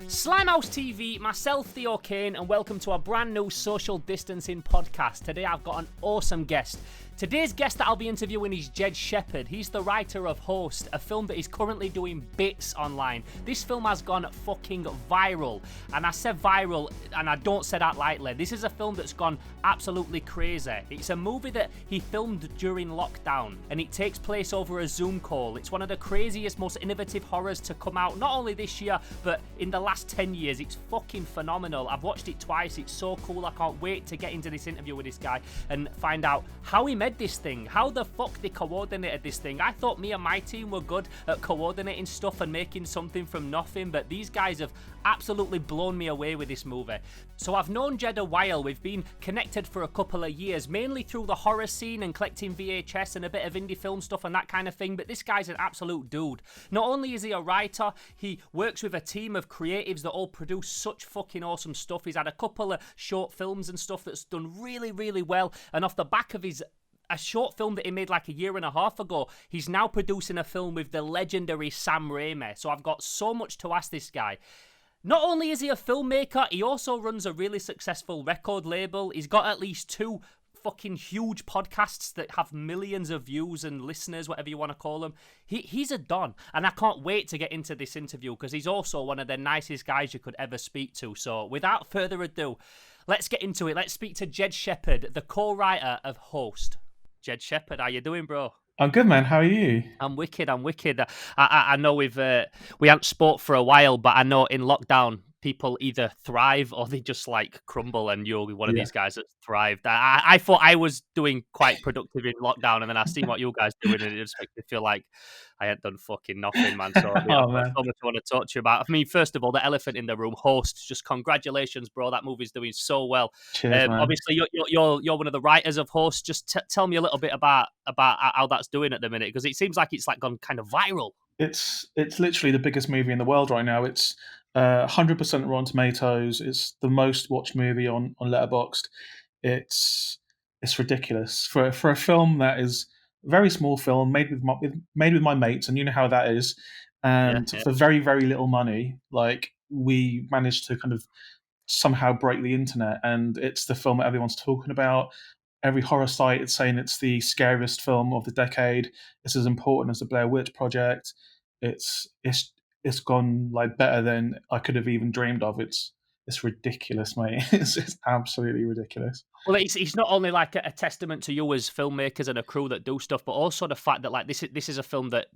Slimehouse TV, myself, Theo Kane, and welcome to a brand new social distancing podcast. Today I've got an awesome guest. Today's guest that I'll be interviewing is Jed Shepherd. He's the writer of Host, a film that is currently doing bits online. This film has gone fucking viral. And I said viral, and I don't say that lightly. This is a film that's gone absolutely crazy. It's a movie that he filmed during lockdown, and it takes place over a Zoom call. It's one of the craziest, most innovative horrors to come out, not only this year, but in the last 10 years. It's fucking phenomenal. I've watched it twice. It's so cool. I can't wait to get into this interview with this guy and find out how he made this thing, how the fuck they coordinated this thing. I thought me and my team were good at coordinating stuff and making something from nothing, but these guys have absolutely blown me away with this movie. So I've known Jed a while. We've been connected for a couple of years, mainly through the horror scene and collecting VHS and a bit of indie film stuff and that kind of thing, but this guy's an absolute dude. Not only is he a writer, he works with a team of creatives that all produce such fucking awesome stuff. He's had a couple of short films and stuff that's done really, really well, and off the back of a short film that he made like a year and a half ago, he's now producing a film with the legendary Sam Raimi. So I've got so much to ask this guy. Not only is he a filmmaker, he also runs a really successful record label. He's got at least 2 fucking huge podcasts that have millions of views and listeners, whatever you want to call them. He's a don, and I can't wait to get into this interview because he's also one of the nicest guys you could ever speak to. So without further ado, let's get into it. Let's speak to Jed Shepherd, the co-writer of Host. Jed Shepherd, how you doing, bro? I'm good, man. How are you? I'm wicked. I know we haven't spoke for a while, but I know in lockdown people either thrive or they just like crumble, and you're one of these guys that thrived. I thought I was doing quite productive in lockdown, and then I seen what you guys doing, and it just makes me feel like I ain't done fucking nothing, man. So I've got so much I want to talk to you about. I mean, first of all, the elephant in the room, Host. Just congratulations, bro. That movie's doing so well. Cheers, man. Obviously, you're one of the writers of Host. Just tell me a little bit about how that's doing at the minute, because it seems like it's like gone kind of viral. It's literally the biggest movie in the world right now. It's 100% Rotten Tomatoes. It's the most watched movie on Letterboxd. It's ridiculous for a film that is a very small film made with my mates, and you know how that is. And for very, very little money, like, we managed to kind of somehow break the internet, and it's the film that everyone's talking about. Every horror site is saying it's the scariest film of the decade. It's as important as the Blair Witch Project. It's gone like better than I could have even dreamed of. It's ridiculous, mate. It's absolutely ridiculous. Well, it's not only like a testament to you as filmmakers and a crew that do stuff, but also the fact that like this is a film that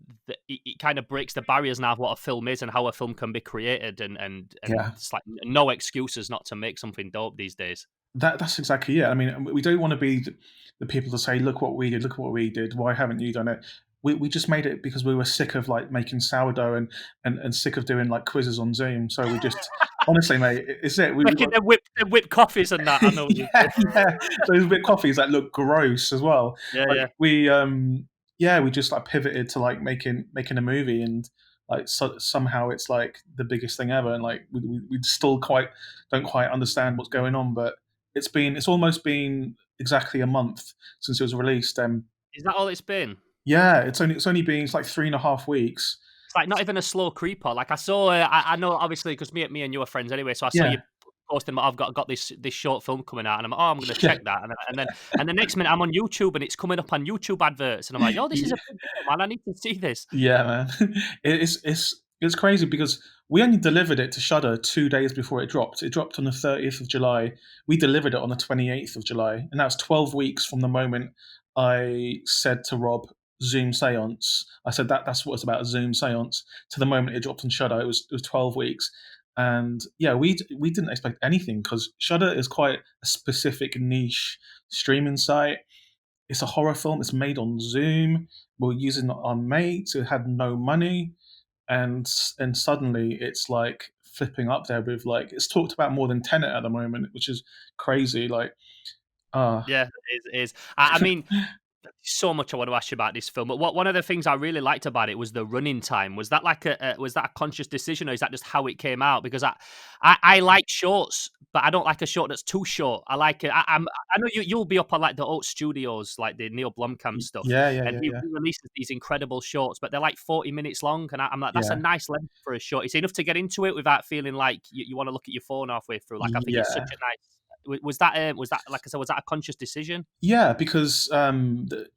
it kind of breaks the barriers now of what a film is and how a film can be created, and it's like no excuses not to make something dope these days. That's exactly it. I mean, we don't want to be the people to say, look what we did, why haven't you done it? We just made it because we were sick of like making sourdough and sick of doing like quizzes on Zoom. So we just, honestly, mate, it's it. Making them whipped coffees and that. I know. yeah. Those whipped coffees that look gross as well. We just like pivoted to like making a movie, and like somehow it's like the biggest thing ever, and like we still don't quite understand what's going on, but it's almost been exactly a month since it was released. Is that all it's been? Yeah, it's only been like 3.5 weeks. It's like not even a slow creeper. Like I saw, I know obviously because me and you are friends anyway. So I saw you posting, I've got this short film coming out, and I'm going to check that, and the next minute I'm on YouTube and it's coming up on YouTube adverts, and I'm like, oh, this is a man, I need to see this. Yeah, man, it's crazy because we only delivered it to Shudder 2 days before it dropped. It dropped on the 30th of July. We delivered it on the 28th of July, and that was 12 weeks from the moment I said to Rob, Zoom seance. I said that's what it's about, a Zoom seance, to the moment it dropped on Shudder. It was 12 weeks. And yeah, we didn't expect anything because Shudder is quite a specific niche streaming site. It's a horror film. It's made on Zoom. We're using our mates who had no money, and suddenly it's like flipping up there with like, it's talked about more than Tenet at the moment, which is crazy. Like, yeah, it is. I mean, so much I want to ask you about this film. But one of the things I really liked about it was the running time. Was that like a conscious decision, or is that just how it came out? Because I like shorts but I don't like a short that's too short. I like it. I know you'll be up on like the old studios, like the Neil Blomkamp stuff, Yeah, yeah, and yeah, he yeah, releases these incredible shorts, but they're like 40 minutes long, and I'm like, that's a yeah, nice length for a short. It's enough to get into it without feeling like you want to look at your phone halfway through. Like I think it's such yeah. a nice. Was that like I said? Was that a conscious decision? Yeah, because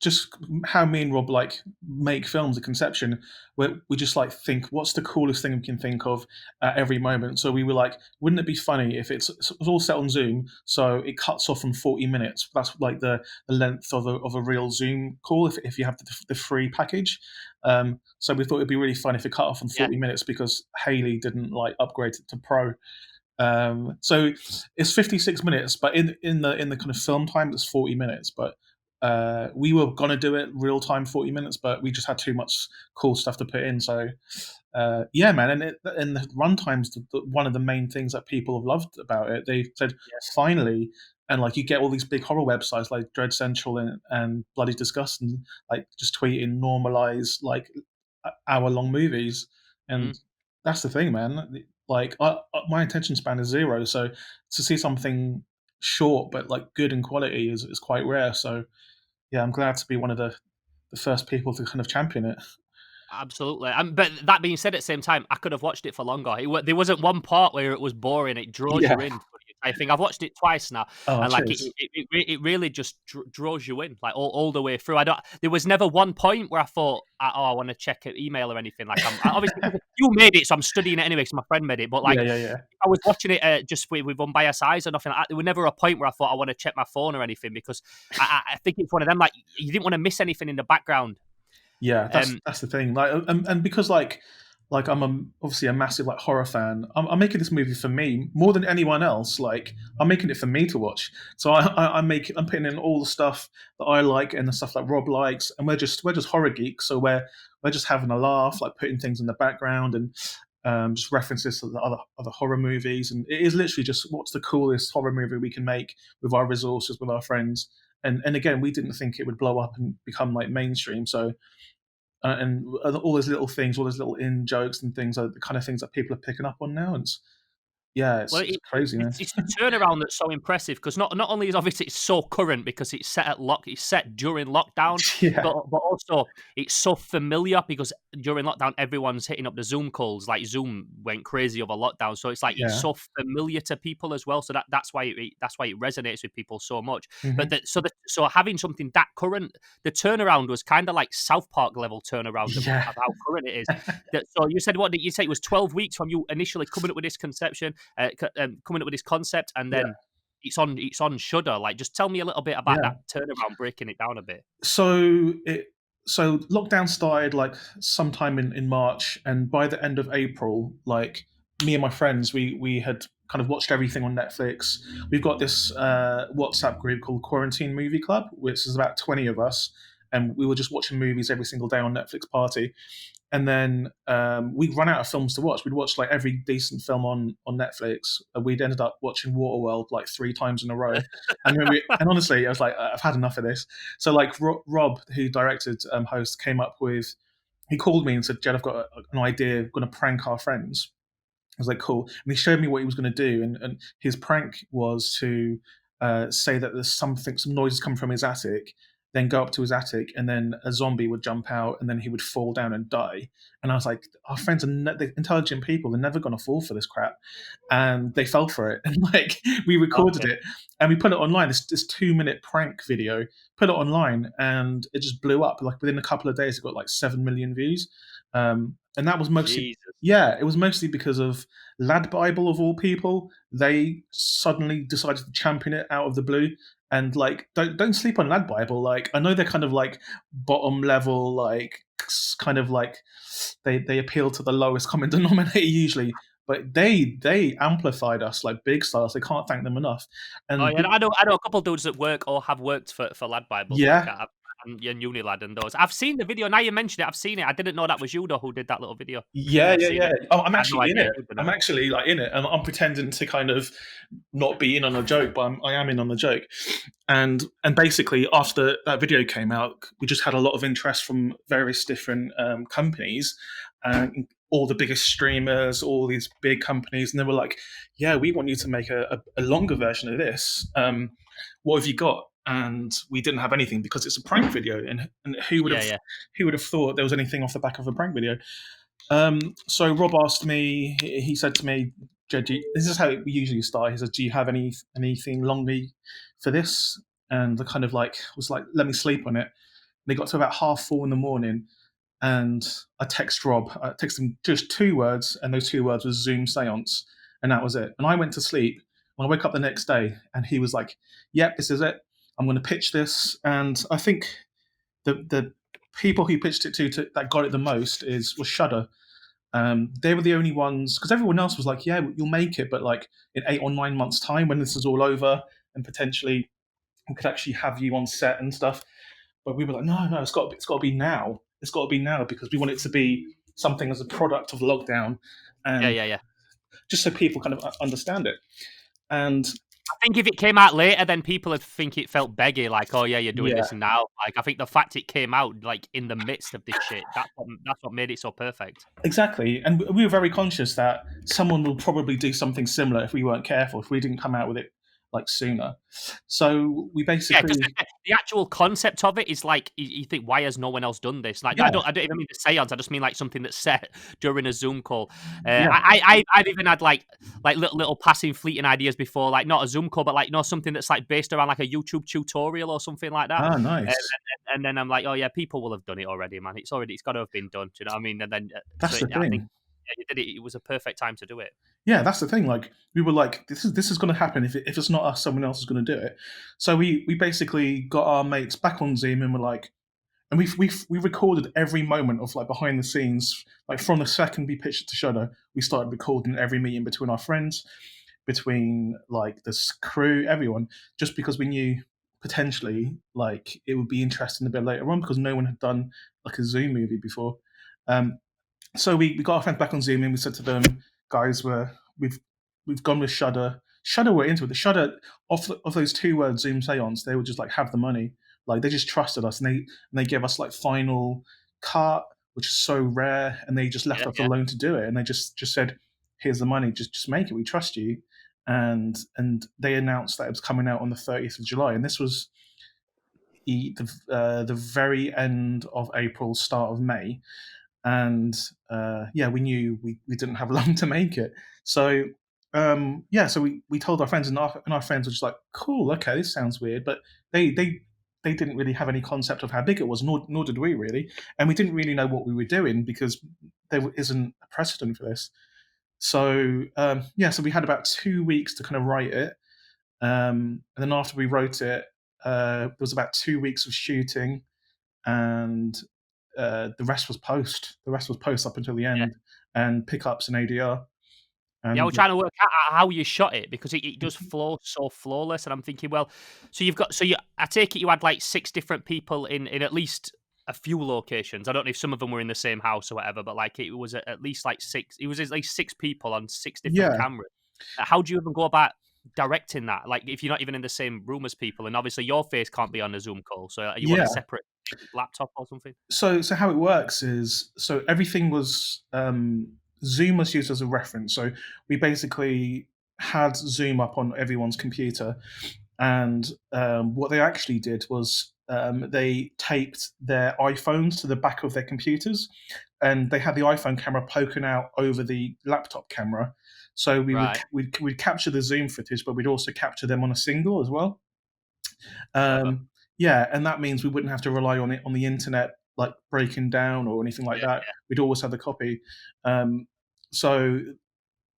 just how me and Rob like make films, a conception, where we just like think, what's the coolest thing we can think of at every moment. So we were like, wouldn't it be funny if it's all set on Zoom, so it cuts off from 40 minutes? That's like the length of a real Zoom call if you have the free package. So we thought it'd be really fun if it cut off in Yeah. 40 minutes because Haley didn't like upgrade it to Pro. So it's 56 minutes, but in the kind of film time, it's 40 minutes. But we were gonna do it real time 40 minutes, but we just had too much cool stuff to put in. So yeah, man, and the runtime's one of the main things that people have loved about it. They said finally, and like you get all these big horror websites like Dread Central and Bloody Disgust, and like just tweeting normalize like hour long movies, Mm. and that's the thing, man. Like my attention span is zero, so to see something short but like good in quality is quite rare. So yeah, I'm glad to be one of the first people to kind of champion it. Absolutely. But that being said, at the same time, I could have watched it for longer. There wasn't one part where it was boring. It draws Yeah. you in. For the entire thing. I've watched it twice now, Oh, and like cheers. it really just draws you in, like all the way through. I don't. There was never one point where I thought, oh, I want to check an email or anything. Like obviously you made it, so I'm studying it anyway because my friend made it. But like Yeah, yeah, yeah. I was watching it just with unbiased eyes or nothing like that. There was never a point where I thought I want to check my phone or anything because I think it's one of them. Like you didn't want to miss anything in the background. Yeah, Um, that's the thing. Like, and because like I'm obviously a massive like horror fan. I'm making this movie for me more than anyone else. Like I'm making it for me to watch. So I'm putting in all the stuff that I like and the stuff that Rob likes, and we're just horror geeks. So we're just having a laugh, like putting things in the background and just references to the other horror movies. And it is literally just what's the coolest horror movie we can make with our resources, with our friends. And again, we didn't think it would blow up and become like mainstream. So and all those little things, all those little in jokes and things are the kind of things that people are picking up on now. And yeah, Well, it's crazy, man. it's the turnaround that's so impressive because not only is obviously it's so current because it's set during lockdown, Yeah, but also it's so familiar because during lockdown everyone's hitting up the Zoom calls. Like Zoom went crazy over lockdown, so it's like it's yeah, so familiar to people as well. So that's why it resonates with people so much. But hmm so having something that current, the turnaround was kind of like South Park level turnaround yeah, of how current it is. So you said what did you say? It was 12 weeks from you initially coming up with this conception coming up with this concept, and yeah, then it's on Shudder. Like, just tell me a little bit about yeah. that turnaround, breaking it down a bit. So lockdown started like sometime in March, and by the end of April, like me and my friends, we had kind of watched everything on Netflix. We've got this WhatsApp group called Quarantine Movie Club, which is about 20 of us, and we were just watching movies every single day on Netflix Party. And then we'd run out of films to watch. We'd watched like every decent film on Netflix. We'd ended up watching Waterworld like 3 times in a row. And honestly, I was like, I've had enough of this. So like Rob, who directed Host, came up with. He called me and said, "Jed, I've got an idea. I'm going to prank our friends." I was like, cool. And he showed me what he was going to do. And his prank was to say that there's some noises coming from his attic, then go up to his attic, and then a zombie would jump out, and then he would fall down and die. And I was like, our friends are they're intelligent people. They're never going to fall for this crap. And they fell for it. And like, we recorded Okay. it and we put it online, this 2-minute prank video, put it online, and it just blew up. Like within a couple of days, it got like 7 million views. And that was mostly Jesus. yeah, it was mostly because of Lad Bible of all people. They suddenly decided to champion it out of the blue. And like, don't sleep on Lad Bible. Like, I know they're kind of like bottom level, like kind of like they appeal to the lowest common denominator usually, but they amplified us like big stars. They can't thank them enough. Oh And yeah, I know a couple of dudes that work or have worked for Lad Bible, like yeah, and Unilad and those. I've seen the video. Now you mentioned it, I've seen it. I didn't know that was you though who did that little video. Yeah, yeah, I've yeah, seen yeah. it. Oh, I'm I had no actually in idea it. you'd done I'm it. actually like in it, and I'm pretending to kind of not be in on a joke, but I am in on the joke. And basically, after that video came out, we just had a lot of interest from various different companies, all the biggest streamers, all these big companies, and they were like, "Yeah, we want you to make a longer version of this. What have you got?" And we didn't have anything because it's a prank video, and Yeah. who would have thought there was anything off the back of a prank video? So Rob asked me. He said to me, "Jed, this is how we usually start." He said, "Do you have anything longer for this?" And I kind of like was like, "Let me sleep on it." And they got to about 4:30 in the morning, and I text Rob. I texted him just 2 words, and those 2 words was Zoom seance, and that was it. And I went to sleep. When I woke up the next day, and he was like, "Yep, this is it. I'm going to pitch this." And I think the people who pitched it to that got it the most was Shudder. They were the only ones because everyone else was like, "Yeah, you'll make it," but like in 8 or 9 months' time, when this is all over, and potentially we could actually have you on set and stuff. But we were like, no, it's got to be now. It's got to be now because we want it to be something as a product of lockdown, and Yeah. just so people kind of understand it. And I think if it came out later, then people would think it felt beggy, like, "Oh yeah, you're doing yeah, this now." Like, I think the fact it came out like in the midst of this shit, that's what made it so perfect. exactly. And we were very conscious that someone will probably do something similar if we weren't careful, if we didn't come out with it like sooner. So we Yeah, because basically, the actual concept of it is like you think, why has no one else done this? Like, yeah, I don't even mean the seance. I just mean like something that's set during a Zoom call. yeah, I've even had like little passing fleeting ideas before, like not a Zoom call, but like something that's like based around like a YouTube tutorial or something like that. nice. And then I'm like, oh yeah, people will have done it already, man. It's got to have been done. Do you know what I mean? And then That's the I think thing. yeah, you did it. It was a perfect time to do it. Yeah, that's the thing. Like we were like, this is going to happen. If it's not us, someone else is going to do it. So we basically got our mates back on Zoom and we're like, and we recorded every moment of like behind the scenes, like from the second we pitched it to Shudder, we started recording every meeting between our friends, between like this crew, everyone, just because we knew potentially like it would be interesting a bit later on because no one had done like a Zoom movie before. Um, so we got our friends back on Zoom and we said to them, guys, we've gone with Shudder. Shudder were into it. The Shudder of those 2 words Zoom seance, they would just like have the money. Like they just trusted us and they gave us like final cut, which is so rare, and they just left Yeah, us yeah. alone to do it. And they just said, here's the money, just make it. We trust you. And they announced that it was coming out on the 30th of July. And this was the very end of April, start of May, and yeah, we knew we didn't have long to make it. So yeah, so we told our friends, and our friends were just like, "Cool, okay, this sounds weird," but they didn't really have any concept of how big it was, nor did we really, and we didn't really know what we were doing because there isn't a precedent for this. So yeah, so we had about 2 weeks to kind of write it, and then after we wrote it, there was about 2 weeks of shooting, and the rest was post. The rest was post up until the end, and pickups and ADR. Yeah, I And was trying to work out how you shot it because it does flow so flawless, and I'm thinking, well, I take it you had like 6 different people in at least a few locations. I don't know if some of them were in the same house or whatever, but like it was at least like 6. It was at least 6 people on 6 different yeah, cameras. How do you even go about directing that? Like if you're not even in the same room as people, and obviously your face can't be on a Zoom call, so are you on a yeah. separate laptop or something? So how it works is everything was Zoom was used as a reference. So we basically had Zoom up on everyone's computer, and what they actually did was they taped their iPhones to the back of their computers, and they had the iPhone camera poking out over the laptop camera. So Right, we'd capture the Zoom footage, but we'd also capture them on a single as well. clever. Yeah, and that means we wouldn't have to rely on it on the internet, like breaking down or anything like Yeah, that. We'd always have the copy. Um, so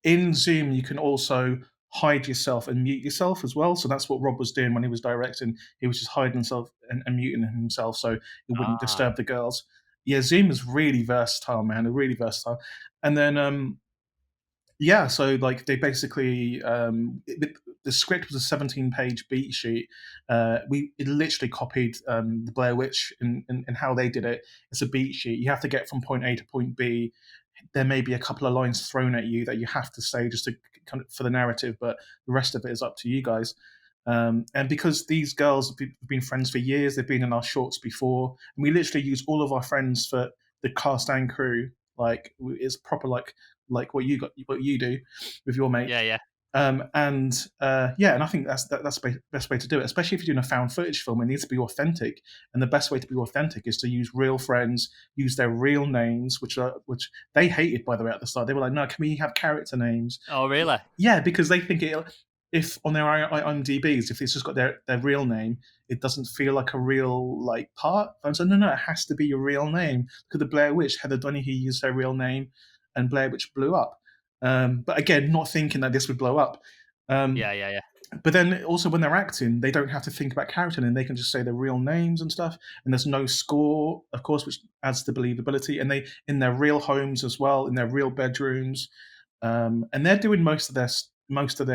in Zoom, you can also hide yourself and mute yourself as well. So that's what Rob was doing when he was directing. He was just hiding himself and muting himself so it wouldn't ah, disturb the girls. Yeah, Zoom is really versatile, man. They're really versatile. And then yeah, so like they basically the script was a 17-page beat sheet. We it literally copied the Blair Witch in how they did it. It's a beat sheet. You have to get from point A to point B. There may be a couple of lines thrown at you that you have to say just to kind of for the narrative, but the rest of it is up to you guys. And because these girls have been friends for years, they've been in our shorts before, and we literally use all of our friends for the cast and crew. like it's proper like what you do with your mate. Yeah. And I think that's the best way to do it, especially if you're doing a found footage film. It needs to be authentic, and the best way to be authentic is to use real friends, use their real names, which they hated, by the way, at the start. They were like, no, can we have character names? Oh, really? Yeah, because they think if on their IMDb's, if it's just got their real name, it doesn't feel like a real like part. I'm saying, no, it has to be your real name. Look at the Blair Witch. Heather Donahue used her real name, and Blair Witch blew up. But again, not thinking that this would blow up. Yeah. But then also when they're acting, they don't have to think about character, and they can just say their real names and stuff. And there's no score, of course, which adds to believability. And they in their real homes as well, in their real bedrooms, and they're doing most of their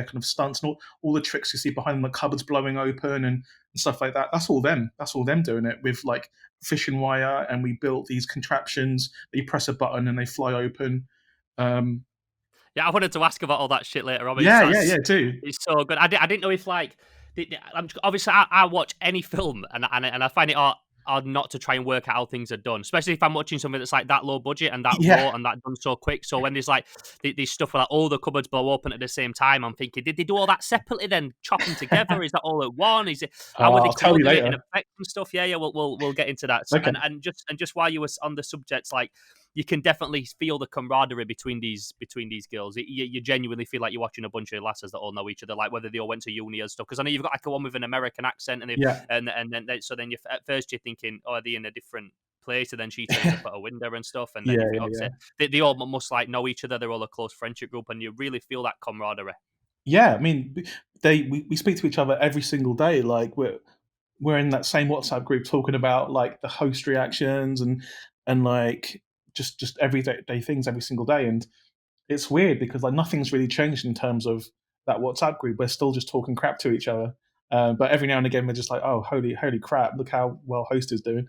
kind of stunts and all the tricks you see behind them, the cupboards blowing open and stuff like that. That's all them. That's all them doing it with like fishing wire. And we built these contraptions that you press a button and they fly open. Yeah, I wanted to ask about all that shit later on. Yeah, too. It's so good. I didn't know if like, obviously I watch any film and I find it odd not to try and work out how things are done, especially if I'm watching something that's like that low budget and that raw and that done so quick. So when there's like these stuff where like all the cupboards blow open at the same time, I'm thinking, did they do all that separately then, chopping together? Is that all at one? Is it? How would they coordinate in effects and stuff? Yeah. We'll get into that. So, Okay. and just while you were on the subject, like, you can definitely feel the camaraderie between these girls. You genuinely feel like you're watching a bunch of lasses that all know each other, like whether they all went to uni and stuff. Because I know you've got like a one with an American accent, and then at first you're thinking, oh, are they in a different place? And then she turns up at a window and stuff, and then they all must like know each other. They're all a close friendship group, and you really feel that camaraderie. Yeah, I mean, we speak to each other every single day. Like we're in that same WhatsApp group talking about like the host reactions and like just everyday things every single day. And it's weird because like nothing's really changed in terms of that WhatsApp group. We're still just talking crap to each other. But every now and again we're just like, oh, holy crap, look how well host is doing.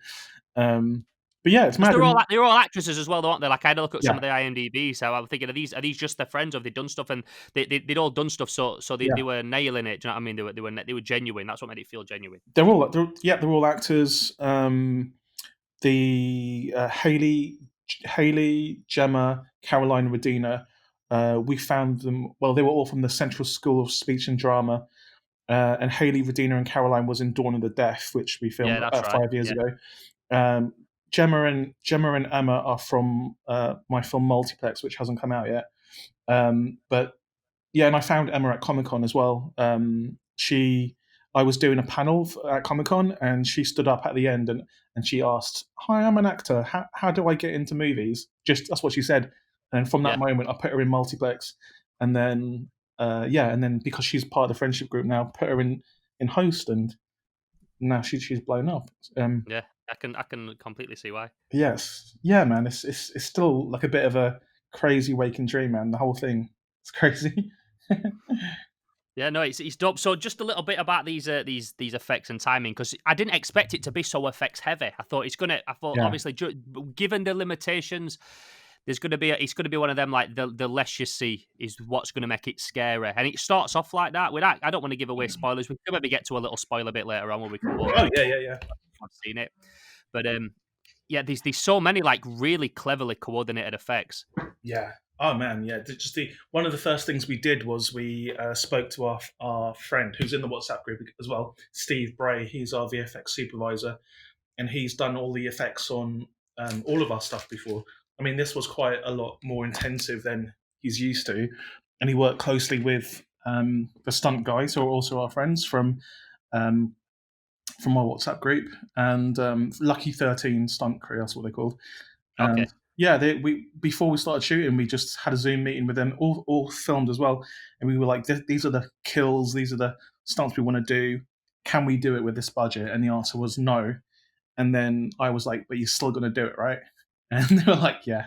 But yeah, it's mad. They're all actresses as well, though, aren't they? Like I had a look at some of the IMDb, so I'm thinking, are these just their friends, or have they done stuff? And they'd all done stuff, so they were nailing it. Do you know what I mean? They were genuine. That's what made it feel genuine. They're all actors. The Haley, Gemma, Caroline, Redina. We found them. Well, they were all from the Central School of Speech and Drama. And Haley, Redina, and Caroline was in Dawn of the Deaf, which we filmed 5 years ago. Gemma and Emma are from my film Multiplex, which hasn't come out yet. But yeah, and I found Emma at Comic-Con as well. I was doing a panel at Comic-Con, and she stood up at the end and she asked, "Hi, I'm an actor. How do I get into movies?" Just that's what she said. And from that moment, I put her in Multiplex, and then because she's part of the friendship group now, put her in host, and now she's blown up. Yeah, I can completely see why. Yes, yeah, man. It's still like a bit of a crazy waking dream, man. The whole thing, it's crazy. Yeah, no, it's dope. So just a little bit about these effects and timing, because I didn't expect it to be so effects heavy. I thought obviously, given the limitations, it's going to be one of them, like the less you see is what's going to make it scary. And it starts off like that. I don't want to give away spoilers. We can maybe get to a little spoiler bit later on where we can. Oh yeah. I've seen it, but there's so many like really cleverly coordinated effects. Yeah. Oh man, yeah. Just one of the first things we did was we spoke to our friend who's in the WhatsApp group as well, Steve Bray. He's our VFX supervisor, and he's done all the effects on all of our stuff before. I mean, this was quite a lot more intensive than he's used to, and he worked closely with the stunt guys who are also our friends from our WhatsApp group, and Lucky 13 Stunt Crew, that's what they're called. And yeah, before we started shooting, we just had a Zoom meeting with them, all filmed as well, and we were like, these are the kills, these are the stunts we want to do. Can we do it with this budget? And the answer was no. And then I was like, but you're still going to do it, right? And they were like, yeah.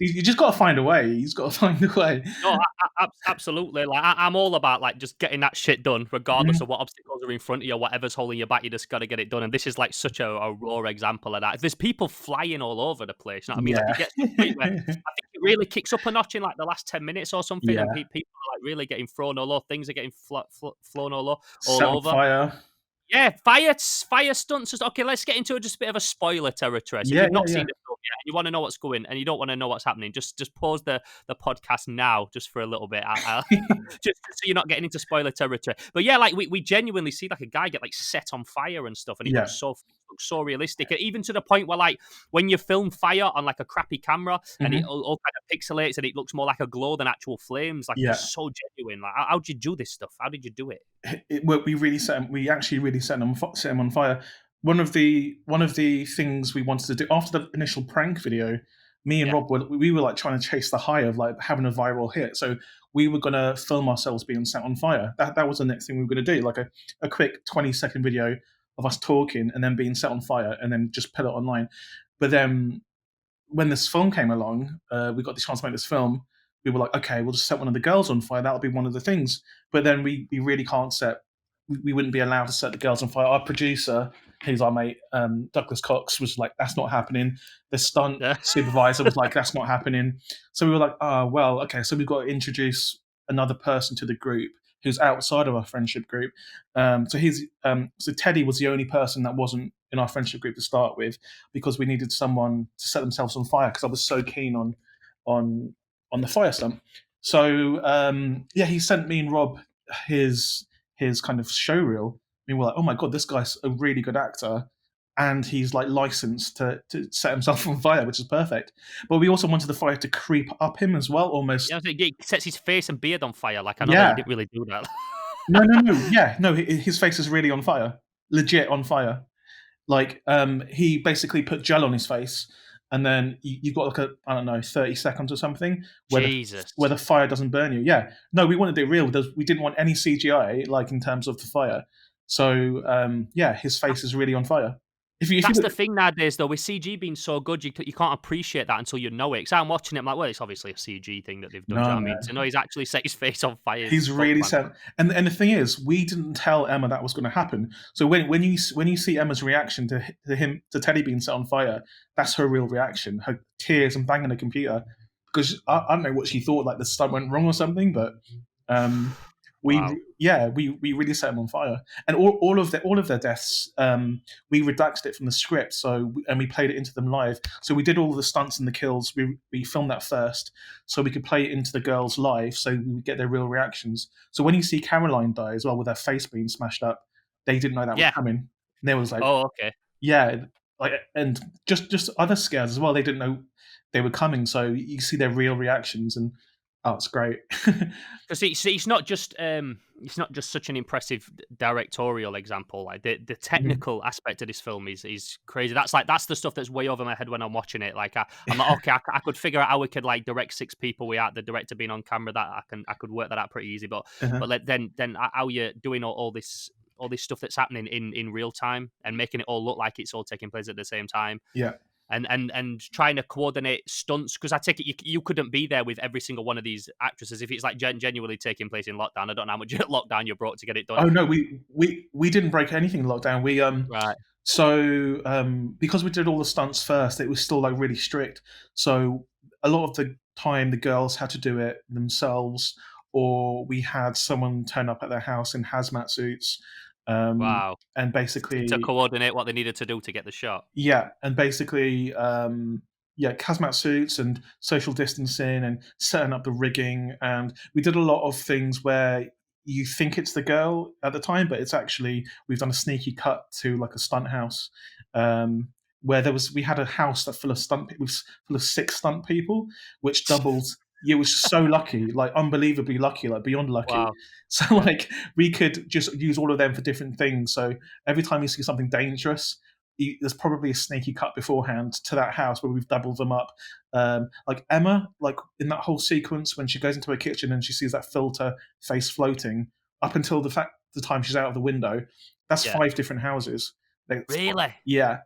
You just got to find a way. You just got to find a way. No, absolutely. Like I'm all about like just getting that shit done, regardless of what obstacles are in front of you, whatever's holding you back. You just got to get it done. And this is like such a raw example of that. There's people flying all over the place. You know what I mean? Yeah. Like, it gets to the point where I think it really kicks up a notch in like the last 10 minutes or something, and people are like really getting thrown all over. Things are getting flown all over. Fire. Yeah, fire stunts. Okay, let's get into just a bit of a spoiler territory. So if you've not seen the film, you want to know what's going, and you don't want to know what's happening, just pause the podcast now, just for a little bit. Just so you're not getting into spoiler territory. But yeah, like we genuinely see like a guy get like set on fire and stuff, and he Yeah. looks so realistic, and even to the point where like when you film fire on like a crappy camera and it Mhm. all kind of pixelates and it looks more like a glow than actual flames, like Yeah. it's so genuine. Like how did you do this stuff? How did you do it? We actually really set him on fire. One of the things we wanted to do after the initial prank video, me and Yeah. Rob we were like trying to chase the high of like having a viral hit. So we were gonna film ourselves being set on fire. That was the next thing we were gonna do, like a quick 20-second video of us talking and then being set on fire and then just put it online. But then when this film came along, we got the chance to make this film. We were like, okay, we'll just set one of the girls on fire. That'll be one of the things. But then we really can't set. We wouldn't be allowed to set the girls on fire. Our producer, who's our mate, Douglas Cox, was like, that's not happening. The stunt Yeah. supervisor was like, that's not happening. So we were like, oh well, okay. So we've got to introduce another person to the group who's outside of our friendship group. So Teddy was the only person that wasn't in our friendship group to start with, because we needed someone to set themselves on fire, because I was so keen on on the fire stunt. So yeah, he sent me and Rob his kind of show reel. We were like, oh my god, this guy's a really good actor, and he's like licensed to set himself on fire, which is perfect. But we also wanted the fire to creep up him as well, almost. Yeah, I think he sets his face and beard on fire. Like I know that he Yeah. didn't really do that. No. Yeah, no. His face is really on fire, legit on fire. Like he basically put gel on his face, and then you've got like a, I don't know, 30 seconds or something where Jesus. the fire doesn't burn you. Yeah, no, we wanted it real. We didn't want any CGI, like in terms of the fire. So yeah, his face is really on fire. If you That's look, the thing nowadays, though, with CG being so good, you can't appreciate that until you know it. Because I'm watching it, I'm like, well, it's obviously a CG thing that they've done. Do you know no, what I mean? no, To know he's actually set his face on fire is he's fuck, really man. set. And the thing is, we didn't tell Emma that was going to happen. So when you see Emma's reaction to Teddy being set on fire, that's her real reaction. Her tears and banging the computer, because I don't know what she thought, like the stunt went wrong or something. But Wow. we really set them on fire, and all of their deaths. We redacted it from the script, and we played it into them live. So we did all the stunts and the kills. We filmed that first, so we could play it into the girls live, so we would get their real reactions. So when you see Caroline die as well with her face being smashed up, they didn't know that was Yeah. coming. And they was like, Oh, okay. yeah, like, and just other scares as well. They didn't know they were coming, so you see their real reactions, and oh, it's great. Because it's not just such an impressive directorial example. Like the technical aspect of this film is crazy. That's the stuff that's way over my head when I'm watching it. Like I'm like, okay, I could figure out how we could like direct 6 people without the director being on camera. That I could work that out pretty easy. But Uh-huh. then how you're doing all this stuff that's happening in real time and making it all look like it's all taking place at the same time. Yeah. And trying to coordinate stunts, because I take it you couldn't be there with every single one of these actresses if it's like genuinely taking place in lockdown. I don't know how much lockdown you brought to get it done. Oh no, we didn't break anything in lockdown. Right. So because we did all the stunts first, it was still like really strict. So a lot of the time the girls had to do it themselves, or we had someone turn up at their house in hazmat suits, Wow. and basically To coordinate what they needed to do to get the shot. basically hazmat suits and social distancing and setting up the rigging, and we did a lot of things where you think it's the girl at the time, but it's actually, we've done a sneaky cut to like a stunt house, where we had a house that full of full of 6 stunt people, which doubled. It was so lucky, like unbelievably lucky, like beyond lucky. Wow. So like we could just use all of them for different things. So every time you see something dangerous, there's probably a sneaky cut beforehand to that house where we've doubled them up. Like Emma, like in that whole sequence when she goes into her kitchen and she sees that filter face floating, up until the time she's out of the window, that's Yeah. 5 different houses. Really? Yeah,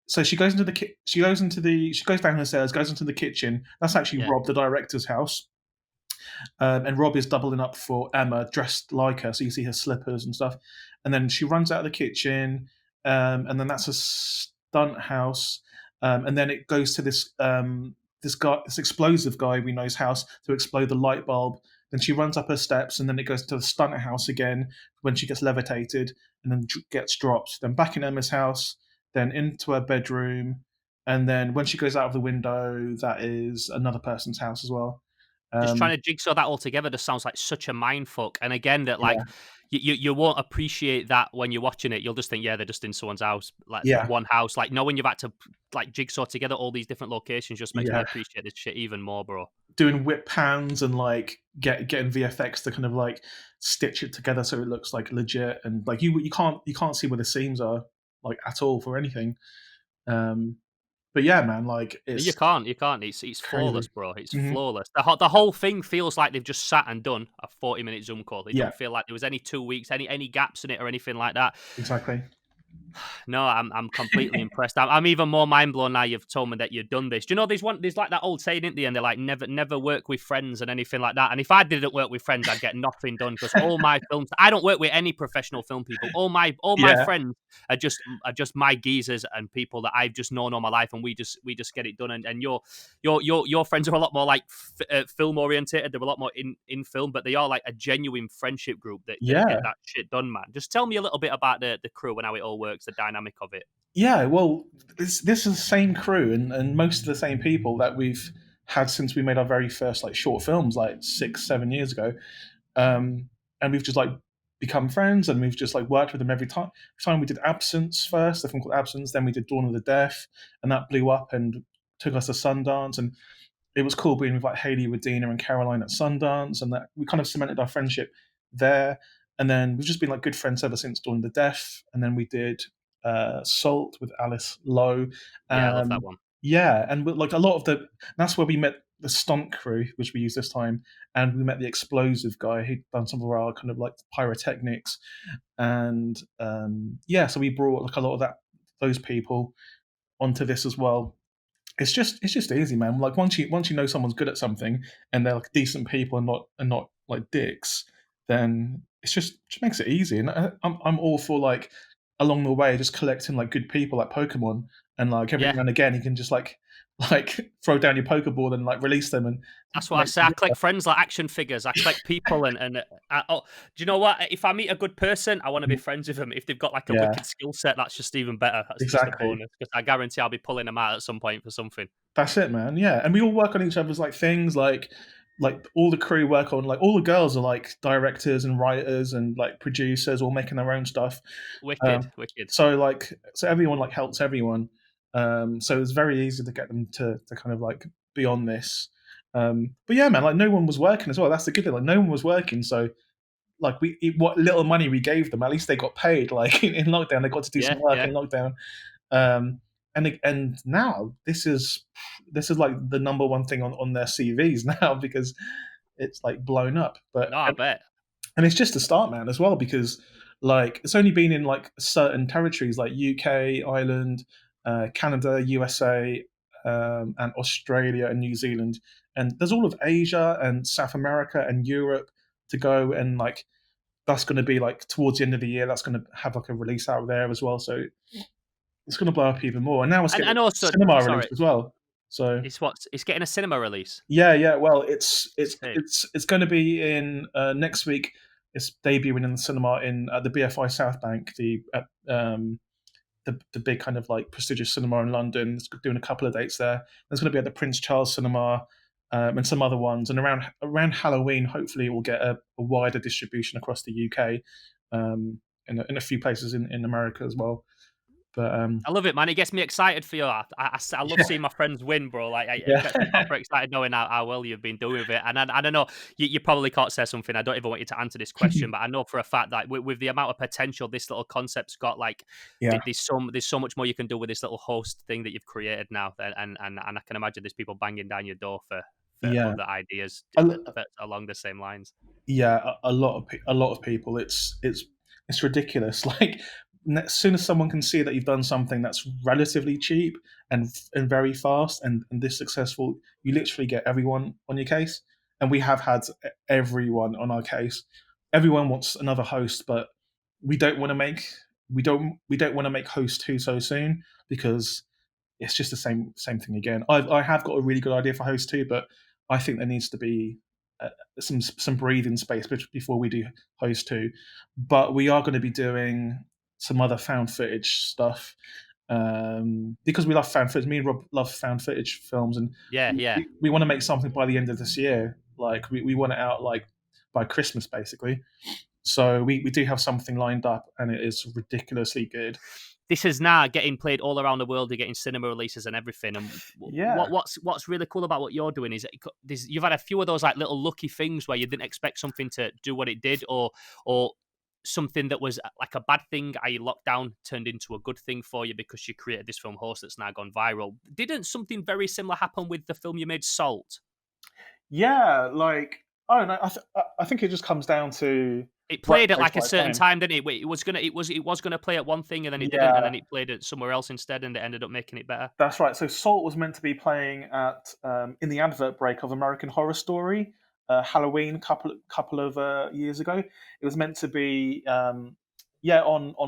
so she goes into she goes down the stairs, goes into the kitchen. That's actually Yeah. Rob, the director's house. And Rob is doubling up for Emma, dressed like her, so you see her slippers and stuff. And then she runs out of the kitchen, and then that's a stunt house. And then it goes to this explosive guy we know's house to explode the light bulb. Then she runs up her steps, and then it goes to the stunt house again when she gets levitated, and then gets dropped. Then back in Emma's house, then into her bedroom, and then when she goes out of the window, that is another person's house as well. Just Um, trying to jigsaw that all together just sounds like such a mind fuck. And again, that like yeah, you won't appreciate that when you're watching it. You'll just think, yeah, they're just in someone's house, like yeah, one house. Like knowing you've had to like jigsaw together all these different locations just makes me yeah. appreciate this shit even more, bro. Doing whip pans and like getting VFX to kind of like stitch it together so it looks like legit, and like you can't see where the seams are like at all for anything. Um, but yeah, man, like You it's can't, you can't. It's flawless, crazy. bro. It's Hmm. flawless. The whole thing feels like they've just sat and done a 40-minute Zoom call. It Yeah, don't feel like there was any 2 weeks, any gaps in it or anything like that. exactly. No, I'm completely impressed. I'm even more mind blown now you've told me that you've done this. Do you know there's like that old saying in the end, they're like never work with friends and anything like that. And if I didn't work with friends, I'd get nothing done because all my films I don't work with any professional film people. All my Yeah, friends are just my geezers and people that I've just known all my life, and we just get it done. And your friends are a lot more like film orientated. They're a lot more in film, but they are like a genuine friendship group that get yeah. that shit done, man. Just tell me a little bit about the crew and how it all works, the dynamic of it. Yeah, well, this is the same crew and most of the same people that we've had since we made our very first like short films like 6 7 years ago. And we've just like become friends, and we've just like worked with them every time we did Absence first, the film called Absence, then we did Dawn of the Deaf, and that blew up and took us to Sundance, and it was cool being with like Haley, Redina, and Caroline at Sundance, and that we kind of cemented our friendship there. And then we've just been like good friends ever since Dawn of the Deaf, and then we did Salt with Alice Lowe. Yeah, I love that Um, one. yeah, and like a lot of that's where we met the stunt crew, which we used this time, and we met the explosive guy who'd done some of our kind of like pyrotechnics, and yeah, so we brought like a lot of those people onto this as well. It's just easy, man. Like once you know someone's good at something and they're like decent people and not like dicks, then it just makes it easy. And I'm all for like along the way just collecting like good people like Pokemon, and like every Yeah, now and again you can just like throw down your Pokeball and like release them and that's what I make say. I collect friends like action figures. I collect people, and oh, do you know what? If I meet a good person, I want to be friends with them. If they've got like a yeah, wicked skill set, that's just even better. That's just a exactly. bonus because I guarantee I'll be pulling them out at some point for something. That's it, man. Yeah, and we all work on each other's like things. Like all the crew work on like all the girls are like directors and writers and like producers, all making their own stuff. Wicked, wicked. So everyone like helps everyone. So it's very easy to get them to kind of like be on this. But yeah, man, like no one was working as well. That's the good thing. Like no one was working, so like what little money we gave them, at least they got paid. Like in lockdown, they got to do Yeah, some work yeah. in lockdown. And now this is like the number one thing on their CVs now because it's like blown up. But No, I bet. and it's just a start, man, as well, because like it's only been in like certain territories like UK, Ireland, Canada, USA, and Australia and New Zealand, and there's all of Asia and South America and Europe to go, and like that's going to be like towards the end of the year. That's going to have like a release out there as well. So it's going to blow up even more. And now it's getting And a also, cinema release sorry, as well. So it's getting a cinema release. yeah, yeah. Well, it's it's Sick. it's it's going to be in next week. It's debuting in the cinema in the BFI South Bank, the big kind of like prestigious cinema in London. It's doing a couple of dates there. There's going to be at the Prince Charles Cinema and some other ones. And around Halloween, hopefully, it will get a wider distribution across the UK, in a few places in America as well. But I love it, man. It gets me excited for you. I love yeah, seeing my friends win, bro. Like, it gets me yeah, proper excited knowing how well you've been doing with it. And I don't know, you probably can't say something. I don't even want you to answer this question, but I know for a fact that with the amount of potential this little concept's got, like, yeah, there's so much more you can do with this little host thing that you've created now. And I can imagine there's people banging down your door for yeah. other ideas A, along the same lines. yeah, a lot of people. It's ridiculous. Like as soon as someone can see that you've done something that's relatively cheap and very fast and this successful, you literally get everyone on your case. And we have had everyone on our case. Everyone wants another host, but we don't want to make we don't want to make host two so soon because it's just the same thing again. I have got a really good idea for host two, but I think there needs to be some breathing space before we do host two. But we are going to be doing some other found footage stuff, because we love found footage. Me and Rob love found footage films, and Yeah, yeah. we want to make something by the end of this year. Like we want it out like by Christmas, basically. So we do have something lined up, and it is ridiculously good. This is now getting played all around the world. You're getting cinema releases and everything. And Yeah, what's really cool about what you're doing is you've had a few of those like little lucky things where you didn't expect something to do what it did, or something that was like a bad thing, i.e. lockdown, turned into a good thing for you because you created this film Host that's now gone viral. Didn't something very similar happen with the film you made, Salt? yeah. Like I don't know. I think it just comes down to It right played at place, like a right certain time. time, didn't it? It was gonna play at one thing and then it didn't, and Yeah, then it played at somewhere else instead, and it ended up making it better. that's right. So Salt was meant to be playing at in the advert break of American Horror Story, Halloween, couple of years ago. It was meant to be on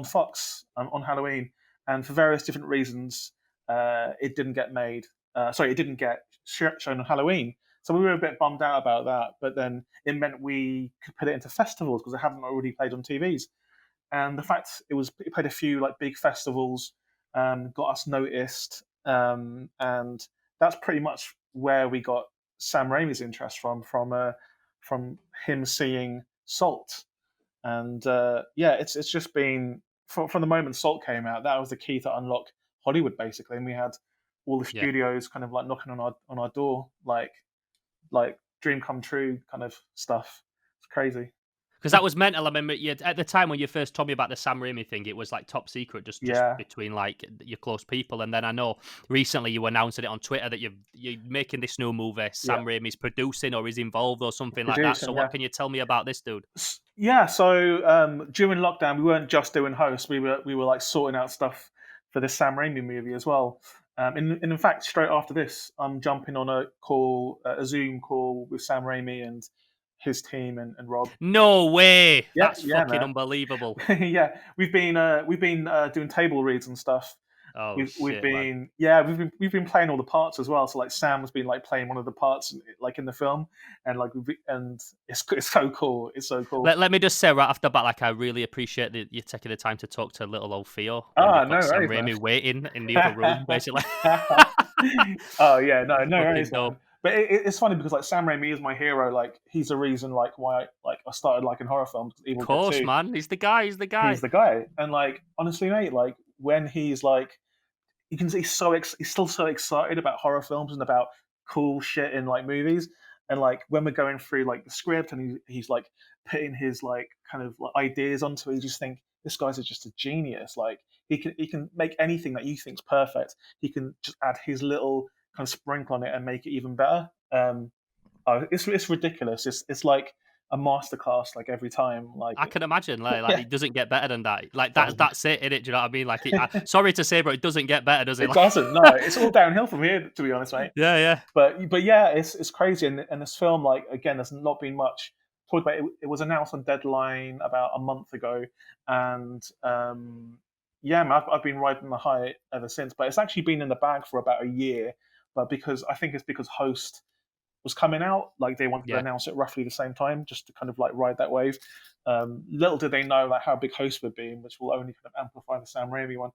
Fox on Halloween, and for various different reasons, it didn't get made. Sorry, it didn't get shown on Halloween. So we were a bit bummed out about that. But then it meant we could put it into festivals because it hadn't already played on TVs. And the fact it played a few like big festivals, got us noticed, and that's pretty much where we got Sam Raimi's interest from him seeing Salt, and it's just been from the moment Salt came out, that was the key to unlock Hollywood basically, and we had all the Yeah. studios kind of like knocking on our door, like dream come true kind of stuff. It's crazy. Because that was mental. I remember at the time when you first told me about the Sam Raimi thing, it was like top secret, just Yeah, between like your close people. And then I know recently you announced it on Twitter that you're making this new movie. yeah, Sam Raimi's producing or is involved or something like that. So producing, yeah. what can you tell me about this dude? Yeah, so during lockdown, we weren't just doing hosts. We were like sorting out stuff for this Sam Raimi movie as well. In fact, straight after this, I'm jumping on a Zoom call with Sam Raimi and his team and Rob. No way! Yeah, That's yeah, fucking man. unbelievable. Yeah, we've been doing table reads and stuff. Oh We've shit, man. been we've been playing all the parts as well. So like Sam's been like playing one of the parts like in the film, and and it's so cool. It's so cool. Let me just say right off the bat, like I really appreciate that you taking the time to talk to little old Theo when Ah, you've no got Sam worries, man. Raimi waiting in the other room, basically. Oh yeah, no Fucking worries, man. dope. But it's funny because like Sam Raimi is my hero. Like he's the reason like why I started liking horror films. Evil Dead Course, 2. man. He's the guy. He's the He's guy. the guy, and like honestly, mate, like when he's like you can see he's still so excited about horror films and about cool shit in like movies. And like when we're going through like the script and he's like putting his like kind of like, ideas onto it, you just think this guy's just a genius. Like he can make anything that you think's perfect. He can just add his little kind of sprinkle on it and make it even better. It's ridiculous. It's like a masterclass like every time. Like I can imagine, like yeah, it doesn't get better than that. Like doesn't. that's it, innit? Do you know what I mean? Like, sorry to say, but it doesn't get better, does it? It Like, doesn't. No, it's all downhill from here. To be honest, mate. yeah, yeah, But yeah, it's crazy. And this film, like again, there's not been much talked about. It was announced on Deadline about a month ago, and yeah, man, I've been riding the high ever since. But it's actually been in the bag for about a year. But because I think it's because Host was coming out, like they wanted to yeah. announce it roughly the same time, just to kind of like ride that wave. Little did they know like how big Host would be, which will only kind of amplify the Sam Raimi one.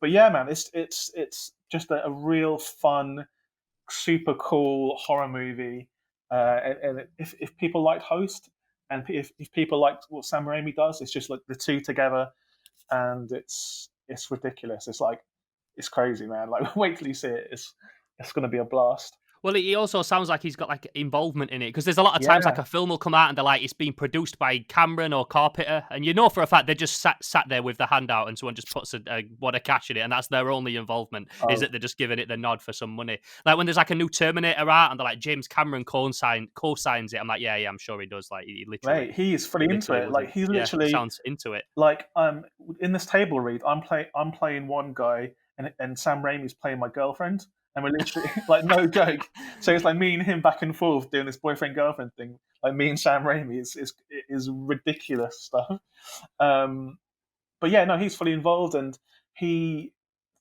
But yeah, man, it's just a real fun, super cool horror movie. And if people liked Host, and if people liked what Sam Raimi does, it's just like the two together, and it's ridiculous. It's like it's crazy, man. Like wait till you see it. It's gonna be a blast. Well, he also sounds like he's got like involvement in it because there's a lot of times like Yeah. a film will come out and they're like it's being produced by Cameron or Carpenter, and you know for a fact they just sat there with the handout and someone just puts a wad of cash in it, and that's their only involvement is Oh, that they're just giving it the nod for some money. Like when there's like a new Terminator out and they're like James Cameron co-signs it, I'm like yeah, I'm sure he does. Like mate, he is fully he into literally it. Like wasn't. he's Yeah, he literally sounds into it. like in this table read, I'm playing one guy, and Sam Raimi's playing my girlfriend, and we're literally like no joke. So it's like me and him back and forth doing this boyfriend girlfriend thing. Like me and Sam Raimi is ridiculous stuff. Um, but yeah, no, he's fully involved, and he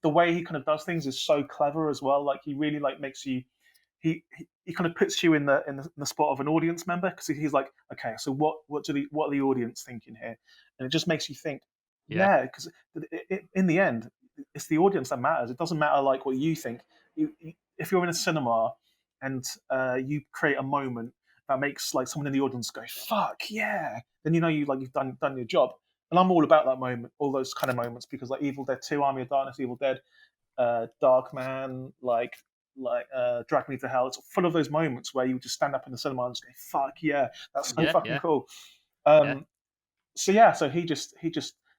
the way he kind of does things is so clever as well. Like he really like makes you he kind of puts you in the spot of an audience member because he's like, okay, so what are the audience thinking here, and it just makes you think, Yeah. yeah, because in the end, it's the audience that matters. It doesn't matter like what you think. If you're in a cinema and you create a moment that makes like someone in the audience go "fuck yeah," then you've done your job. And I'm all about that moment, all those kind of moments, because like Evil Dead 2, Army of Darkness, Evil Dead, Dark Man, Drag Me to Hell. It's full of those moments where you just stand up in the cinema and just go, "Fuck yeah, that's so fucking cool." Yeah. So he just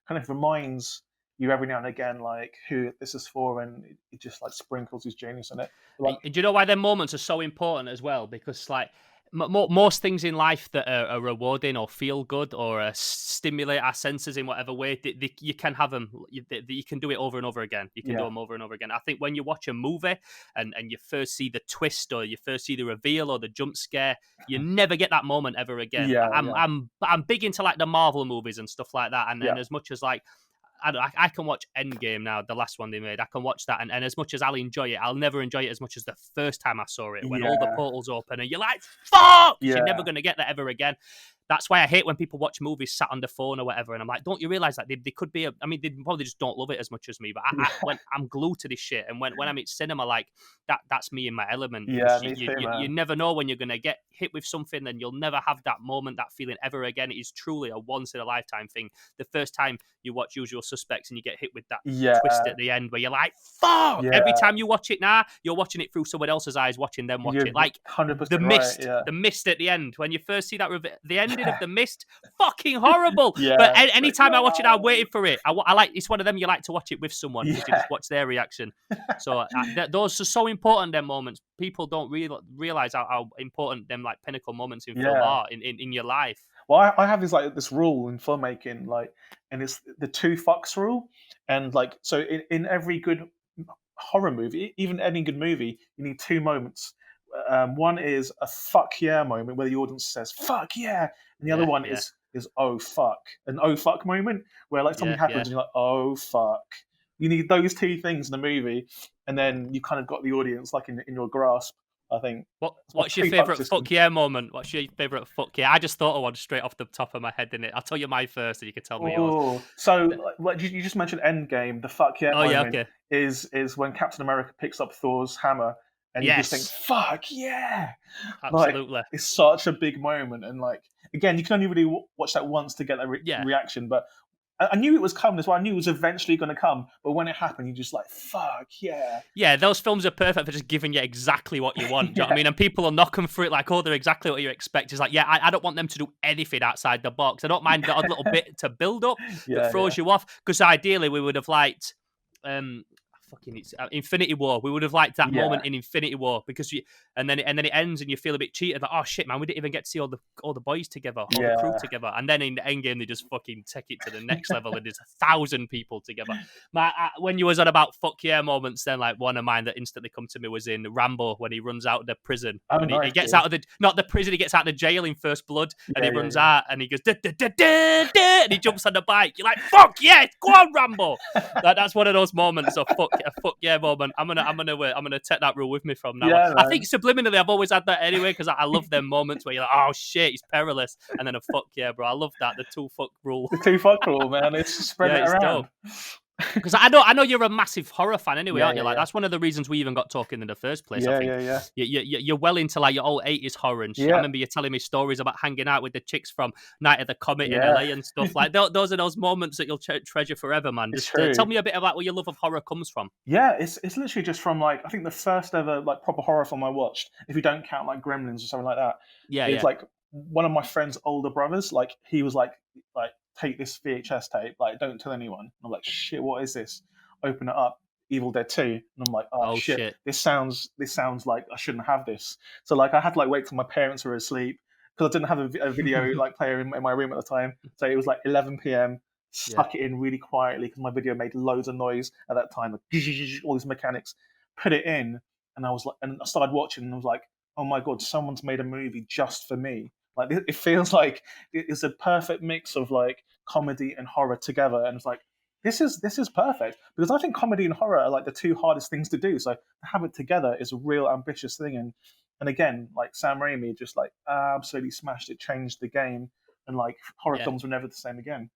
kind of reminds you every now and again like who this is for, and it just like sprinkles his genius in it. Like, And do you know why them moments are so important as well? Because like most things in life that are rewarding or feel good or stimulate our senses in whatever way, you can have them. You can do it over and over again. You can do them over and over again. I think when you watch a movie and you first see the twist or you first see the reveal or the jump scare, you never get that moment ever again. Yeah, I'm big into like the Marvel movies and stuff like that. And as much as like I can watch Endgame now, the last one they made. I can watch that, and as much as I'll enjoy it, I'll never enjoy it as much as the first time I saw it, when all the portals open and you're like, fuck! You're never going to get that ever again. That's why I hate when people watch movies sat on the phone or whatever, and I'm like, don't you realise that they could be, they probably just don't love it as much as me, but when I'm glued to this shit, and when I'm at cinema, like, that's me in my element. Yeah, You never know when you're going to get hit with something, and you'll never have that moment, that feeling ever again. It is truly a once-in-a-lifetime thing. The first time you watch Usual Suspects and you get hit with that twist at the end where you're like, fuck! Every time you watch it now, you're watching it through someone else's eyes, watching them watch it. Like, 100% The Mist, the Mist at the end, when you first see that, the ending of The Mist, fucking horrible. But anytime I watch it, I'm waiting for it. I like, it's one of them you like to watch it with someone, because you just watch their reaction. So those are so important, them moments. People don't realize how important them like pinnacle moments in film are in your life. Well, I have this rule in filmmaking, like, and it's the 2 fucks rule. And like, so in every good horror movie, even any good movie, you need 2 moments. One is a fuck yeah moment where the audience says "fuck yeah," and the other one is "oh fuck," an "oh fuck" moment where like something happens and you're like, "oh fuck." You need those 2 things in a movie, and then you kind of got the audience like in your grasp, I think. What's your favourite fuck yeah moment? What's your favourite fuck yeah? I just thought of one straight off the top of my head, didn't it? I'll tell you mine first, and you can tell me yours. So, like, you just mentioned Endgame. The fuck yeah moment is when Captain America picks up Thor's hammer, and you just think, "Fuck yeah!" Absolutely, like, it's such a big moment, and like, again, you can only really watch that once to get that reaction. But I knew it was coming as well. I knew it was eventually going to come, but when it happened, you're just like, "Fuck yeah!" Yeah, those films are perfect for just giving you exactly what you want. Do you know what I mean? And people are knocking for it like, "Oh, they're exactly what you expect." It's like, yeah, I don't want them to do anything outside the box. I don't mind the odd little bit to build up that throws you off. Because ideally, we would have liked. It's Infinity War. We would have liked that moment in Infinity War, because and then it ends and you feel a bit cheated, like, oh shit, man, we didn't even get to see all the boys together, all the crew together, and then in the Endgame they just fucking take it to the next level and there's 1,000 people together. When you was on about fuck yeah moments, then like one of mine that instantly come to me was in Rambo, when he runs out of the prison. He gets out of not the prison, he gets out of the jail in First Blood, and he runs out and he goes da, da, da, da, da, and he jumps on the bike. You're like, fuck yeah, go on Rambo. That's one of those moments of a fuck yeah moment. I'm gonna take that rule with me from now on. I think subliminally I've always had that anyway, because I love them moments where you're like, oh shit, he's perilous, and then a fuck yeah, bro. I love that, the 2 fuck rule. The 2 fuck rule, man. It's spread it around. Because I know you're a massive horror fan anyway, aren't you? Like that's one of the reasons we even got talking in the first place. I think. You're well into like your old 80s horror and shit. I remember you telling me stories about hanging out with the chicks from Night of the Comet in LA and stuff. Like those are those moments that you'll treasure forever, man. Just tell me a bit about where your love of horror comes from. Yeah, it's literally just from like, I think the first ever like proper horror film I watched, if you don't count like Gremlins or something like that. It's like one of my friend's older brothers. Like he was like take this VHS tape, like don't tell anyone. And I'm like, shit, what is this? Open it up, Evil Dead 2, and I'm like, oh shit, this sounds like I shouldn't have this. So like I had to like wait till my parents were asleep, because I didn't have a video like player in my room at the time. So it was like 11 p.m. Stuck it in really quietly, because my video made loads of noise at that time, like all these mechanics. Put it in, and I was like, and I started watching, and I was like, oh my god, someone's made a movie just for me. Like it feels like it's a perfect mix of like comedy and horror together, and it's like this is perfect, because I think comedy and horror are like the 2 hardest things to do. So to have it together is a real ambitious thing, and again, like Sam Raimi just like absolutely smashed it, changed the game, and like horror films were never the same again.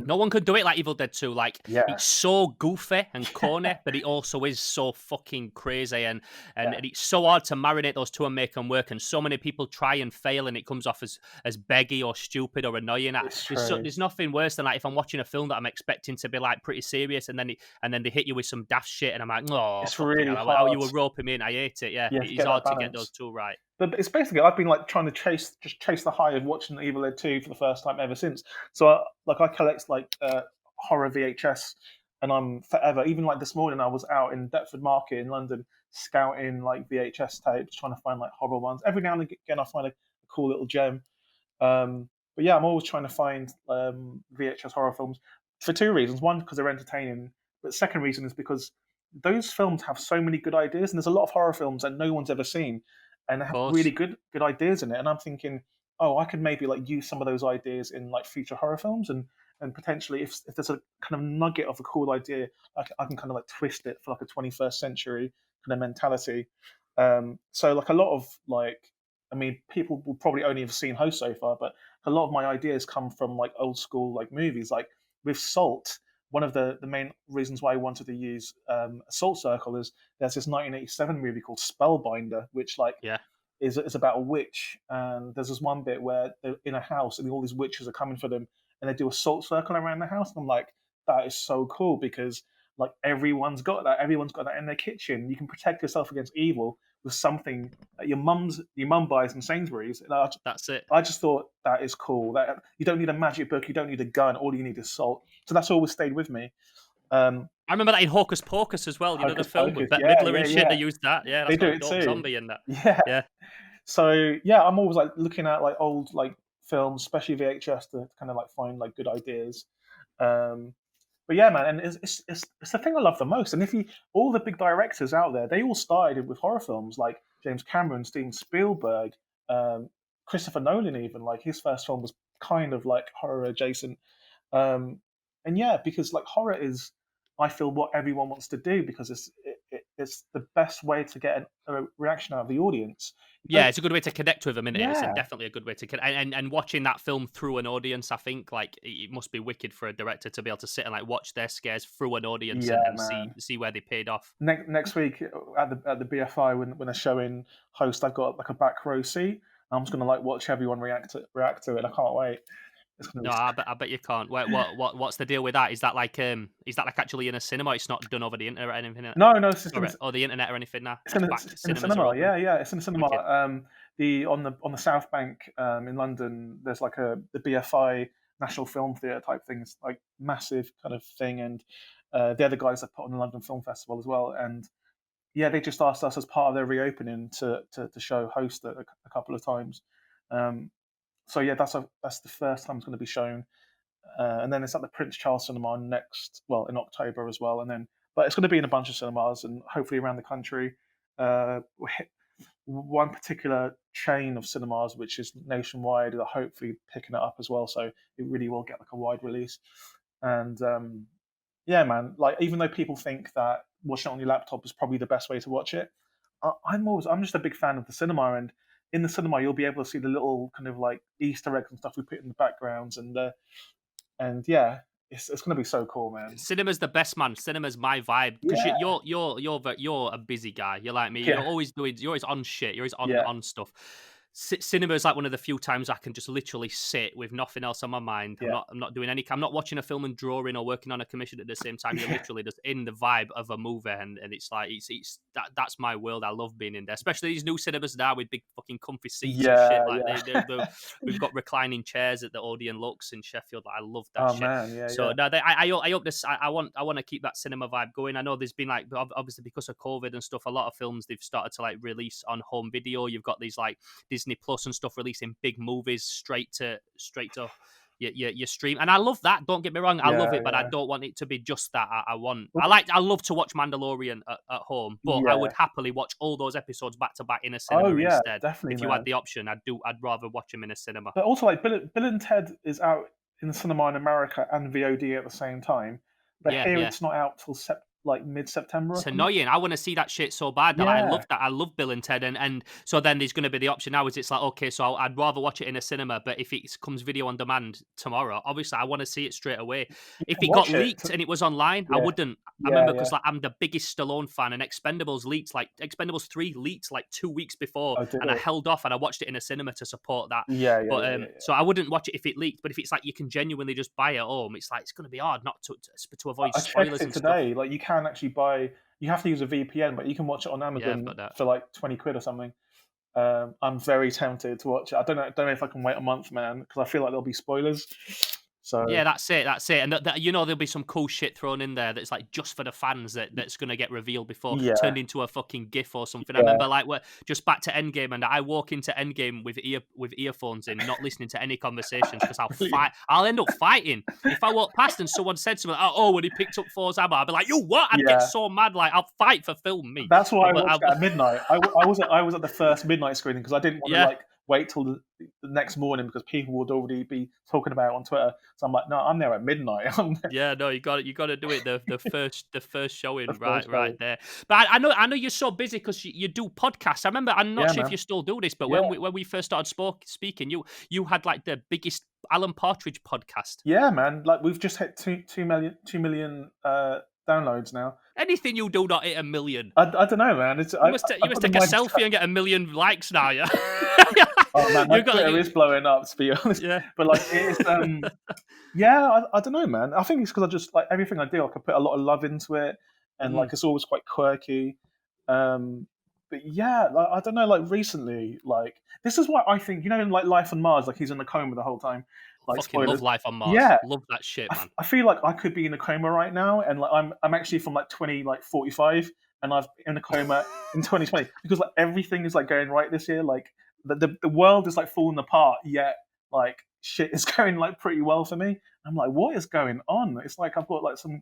No one could do it like Evil Dead 2. Like, Yeah, it's so goofy and corny, but it also is so fucking crazy, and yeah, it's so hard to marinate those two and make them work. And so many people try and fail, and it comes off as beggy or stupid or annoying. it's true. There's nothing worse than like if I'm watching a film that I'm expecting to be like pretty serious, and then they hit you with some daft shit, and I'm like, oh It's fucking really hell, how you hard. were roping me in. I hate it. Yeah, Yeah, it to is get that hard to get those balance. two right. But it's basically I've been like trying to chase the high of watching Evil Dead 2 for the first time ever since. So I collect like horror VHS, and I'm forever. Even like this morning, I was out in Deptford Market in London scouting like VHS tapes, trying to find like horror ones. Every now and again, I find a cool little gem. But yeah, I'm always trying to find VHS horror films for two reasons. One, because they're entertaining, but the second reason is because those films have so many good ideas, and there's a lot of horror films that no one's ever seen, and they Of have really course. good ideas in it. And I'm thinking, oh, I could maybe like use some of those ideas in like future horror films, and potentially if there's a kind of nugget of a cool idea, I can kind of like twist it for like a 21st century kind of mentality. So like a lot of like, I mean, people will probably only have seen Host so far, but a lot of my ideas come from like old school like movies. Like with Salt, one of the main reasons why I wanted to use Salt Circle is there's this 1987 movie called Spellbinder, which like Yeah. is about a witch, and there's this one bit where they're in a house and all these witches are coming for them, and they do a salt circle around the house, and I'm like, that is so cool because like everyone's got that in their kitchen. You can protect yourself against evil with something that your mum buys in Sainsbury's. And That's it. I just thought that is cool. That you don't need a magic book, you don't need a gun. All you need is salt. So that's always stayed with me. Um, I remember that in Hocus Pocus as well. You know the Hocus film with Pocus, Bette yeah, Midler yeah, and shit. They yeah. used that. Yeah, They that's do got a it dope too. zombie in that. Yeah. Yeah. So yeah, I'm always like looking at like old like films, especially VHS, to kind of like find like good ideas. Um, but yeah, man, and it's the thing I love the most. And if you all the big directors out there, they all started with horror films, like James Cameron, Steven Spielberg, um, Christopher Nolan. Even like his first film was kind of like horror adjacent. Um, and yeah, because like horror is, I feel, what everyone wants to do because it's the best way to get a reaction out of the audience. You Yeah, don't, it's a good way to connect with them, isn't it? It's yeah, definitely a good way to connect. And watching that film through an audience, I think like it must be wicked for a director to be able to sit and like watch their scares through an audience yeah, and man. see where they paid off. Next week at the BFI when they're showing Host, I've got like a back row seat. I'm just gonna like watch everyone react to it. I can't wait. It's gonna No, be I bet you can't. What's the deal with that? Is that like actually in a cinema? It's not done over the internet or anything, no, it's just or the internet or anything now. it's Just back in a cinemas are cinema. open. Yeah, it's in a cinema. Wicked. The on the South Bank in London, there's like the BFI National Film Theatre type thing. It's like massive kind of thing, and they're the guys that put on the London Film Festival as well. And yeah, they just asked us as part of their reopening to show Host a couple of times. Um, so yeah, that's the first time it's going to be shown, and then it's at the Prince Charles Cinema in October as well, and then but it's going to be in a bunch of cinemas and hopefully around the country. Uh, one particular chain of cinemas, which is nationwide, are hopefully picking it up as well, so it really will get like a wide release. And yeah, man, like even though people think that watching it on your laptop is probably the best way to watch it, I'm just a big fan of the cinema, and in the cinema you'll be able to see the little kind of like Easter eggs and stuff we put in the backgrounds, and yeah, it's going to be so cool, man. Cinema's the best, man. Cinema's my vibe because Yeah, you're a busy guy. You're like me. yeah, You're always on shit. You're always yeah, on stuff. Cinema is like one of the few times I can just literally sit with nothing else on my mind. yeah, I'm not doing any. I'm not watching a film and drawing or working on a commission at the same time. You're yeah, literally just in the vibe of a movie, and it's like that's my world. I love being in there, especially these new cinemas now with big fucking comfy seats and shit. yeah, Like yeah. we've got reclining chairs at the Odeon Lux in Sheffield. Like, I love that Oh shit. man, yeah, So yeah, no, I hope this. I want to keep that cinema vibe going. I know there's been like obviously because of COVID and stuff, a lot of films they've started to like release on home video. You've got these like Disney Plus and stuff releasing big movies straight to your stream, and I love that. Don't get me wrong, I love yeah, it, but I yeah. don't want it to be just that. Well, I love to watch Mandalorian at home, but I would yeah. happily watch all those episodes back to back in a Oh cinema yeah, instead. definitely, If you had man. the option, I'd rather watch them in a cinema. But also, like Bill and Ted is out in the cinema in America and VOD at the same time. But Yeah, here yeah. it's not out till like mid-September or It's something. annoying. I want to see that shit so bad. Like, I Yeah, love that. I love Bill and Ted, and so then there's going to be the option now. Is it's like, okay, so I'd rather watch it in a cinema, but if it comes video on demand tomorrow, obviously I want to see it straight away. you If can it got watch it. leaked and it was online, I Yeah, wouldn't. I yeah, remember yeah. because like I'm the biggest Stallone fan, and Expendables 3 leaked like 2 weeks before, I did and I it. held off and I watched it in a cinema to support that. Yeah, yeah, But yeah, yeah, so I wouldn't watch it if it leaked. But if it's like you can genuinely just buy it at home, it's like it's going to be hard not to yeah. avoid I checked spoilers it and stuff. today. Like, you can actually buy. You have to use a VPN, but you can watch it on Yeah, I've Amazon got that. for like 20 quid or something. I'm very tempted to watch it. I don't know if I can wait a month, man, because I feel like there'll be spoilers. So Yeah, that's it. That's it. And you know, there'll be some cool shit thrown in there that's like just for the fans that's going to get revealed before yeah, turned into a fucking GIF or something. I yeah, remember like just back to Endgame, and I walk into Endgame with earphones in, not listening to any conversations because brilliant. I'll end up fighting if I walk past and someone said something. Oh, when he picked up Thor's hammer, I'd be like, you what? I'd get Yeah, so mad. Like I'll fight for film me. that's why I But watched it at midnight. I was at the first midnight screening because I didn't want to yeah. like wait till the next morning because people would already be talking about it on Twitter. So I'm like, no, I'm there at midnight. I'm there Yeah, no, you got to do it the first showing the first right show. there. But I know you're so busy because you do podcasts. I remember I'm not Yeah, sure if man. you still do this, but Yeah, when we first started speaking, you had like the biggest Alan Partridge podcast. yeah, man. Like, we've just hit 2 million downloads now. Anything you do not hit a million. I don't know, man. It's You I, must I you must put the take a mic. selfie and get a million likes now. Yeah, Oh man, my you got Twitter is blowing up, to be honest. yeah. But like, it's yeah, I don't know, man. I think it's because I just like everything I do. Like, I put a lot of love into it, and Mm. like it's always quite quirky. But yeah, like, I don't know. Like, recently, like, this is what I think. You know, in like Life on Mars, like he's in a coma the whole time. Like, Fucking love spoilers. Life on Mars. Yeah, Love that shit, man. I feel like I could be in a coma right now, and like I'm actually from like 45, and I've been in a coma in 2020 because like everything is like going right this year. Like, the world is like falling apart, yet like shit is going like pretty well for me. I'm like, what is going on? It's like I've got like some.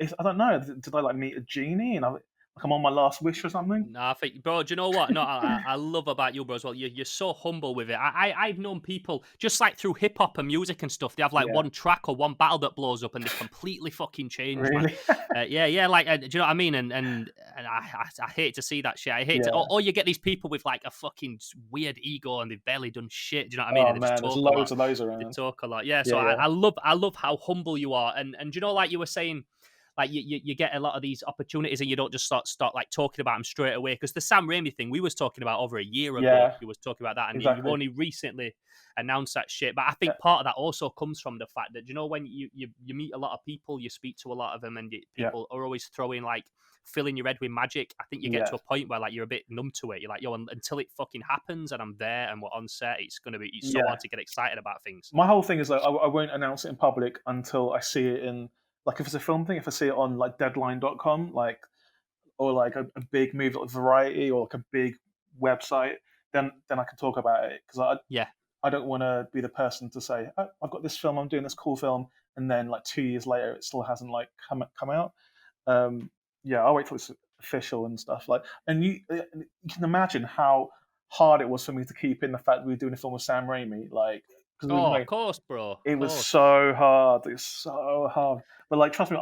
I don't know. Did I like meet a genie and I'm on my last wish or something? No, I think, bro. Do you know what? No, I love about you, bro, as well. You're so humble with it. I've known people just like through hip hop and music and stuff. They have like Yeah, one track or one battle that blows up, and they completely fucking change, man. really. Yeah. Like, do you know what I mean? And I hate to see that shit. I hate to. Yeah. Or you get these people with like a fucking weird ego, and they've barely done shit. Do you know what I mean? Oh And they just man, there's talk a lot. loads of those They around. talk a lot. Yeah. So Yeah, yeah, I love how humble you are, and you know, like you were saying, like you get a lot of these opportunities and you don't just start like talking about them straight away. Because the Sam Raimi thing we was talking about over a year ago, yeah. you was talking about that, and you Exactly. only recently announced that shit. But I Yeah, think part of that also comes from the fact that, you know, when you meet a lot of people, you speak to a lot of them, and yeah, people are always throwing like filling your head with magic. I think you get yeah. to a point where like you're a bit numb to it. You're like, yo, until it fucking happens and I'm there and we're on set, it's so Yeah. hard to get excited about things. My whole thing is like I won't announce it in public until I see it in, like, if it's a film thing, if I see it on like deadline.com, like, or like a big movie like Variety or like a big website, then I can talk about it because Yeah. I don't want to be the person to say, oh, I've got this film, I'm doing this cool film, and then like 2 years later it still hasn't like come out. Yeah, I'll wait till it's official and stuff. Like, and you can imagine how hard it was for me to keep in the fact that we were doing a film with Sam Raimi, like, because we Oh, made of course, bro. Of it was course. so hard. It was so hard. But like, trust me,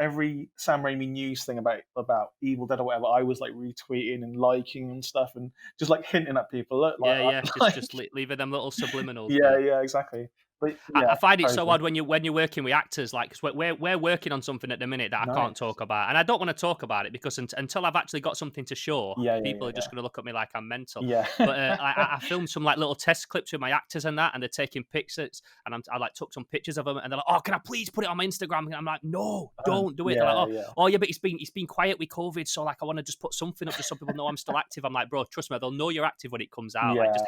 every Sam Raimi news thing about Evil Dead or whatever, I was like retweeting and liking and stuff, and just like hinting at people. Look, like, Yeah. like Just leaving them little subliminals, yeah, bro. yeah, exactly. But I yeah, find it so crazy. odd when you're working with actors, like, 'cause we're working on something at the minute that I can't Nice. talk about, and I don't want to talk about it because until I've actually got something to show, Yeah, yeah, people yeah, are just going to look at me like I'm mental. yeah, But yeah. I filmed some like little test clips with my actors and that, and they're taking pictures, and I like took some pictures of them, and they're like, "Oh, can I please put it on my Instagram?" And I'm like, "No, don't do it." They're like, Yeah, "Oh, yeah, oh yeah, but it's been quiet with COVID, so like I want to just put something up just so people know I'm still active." I'm like, "Bro, trust me, they'll know you're active when it comes out. Like, yeah. just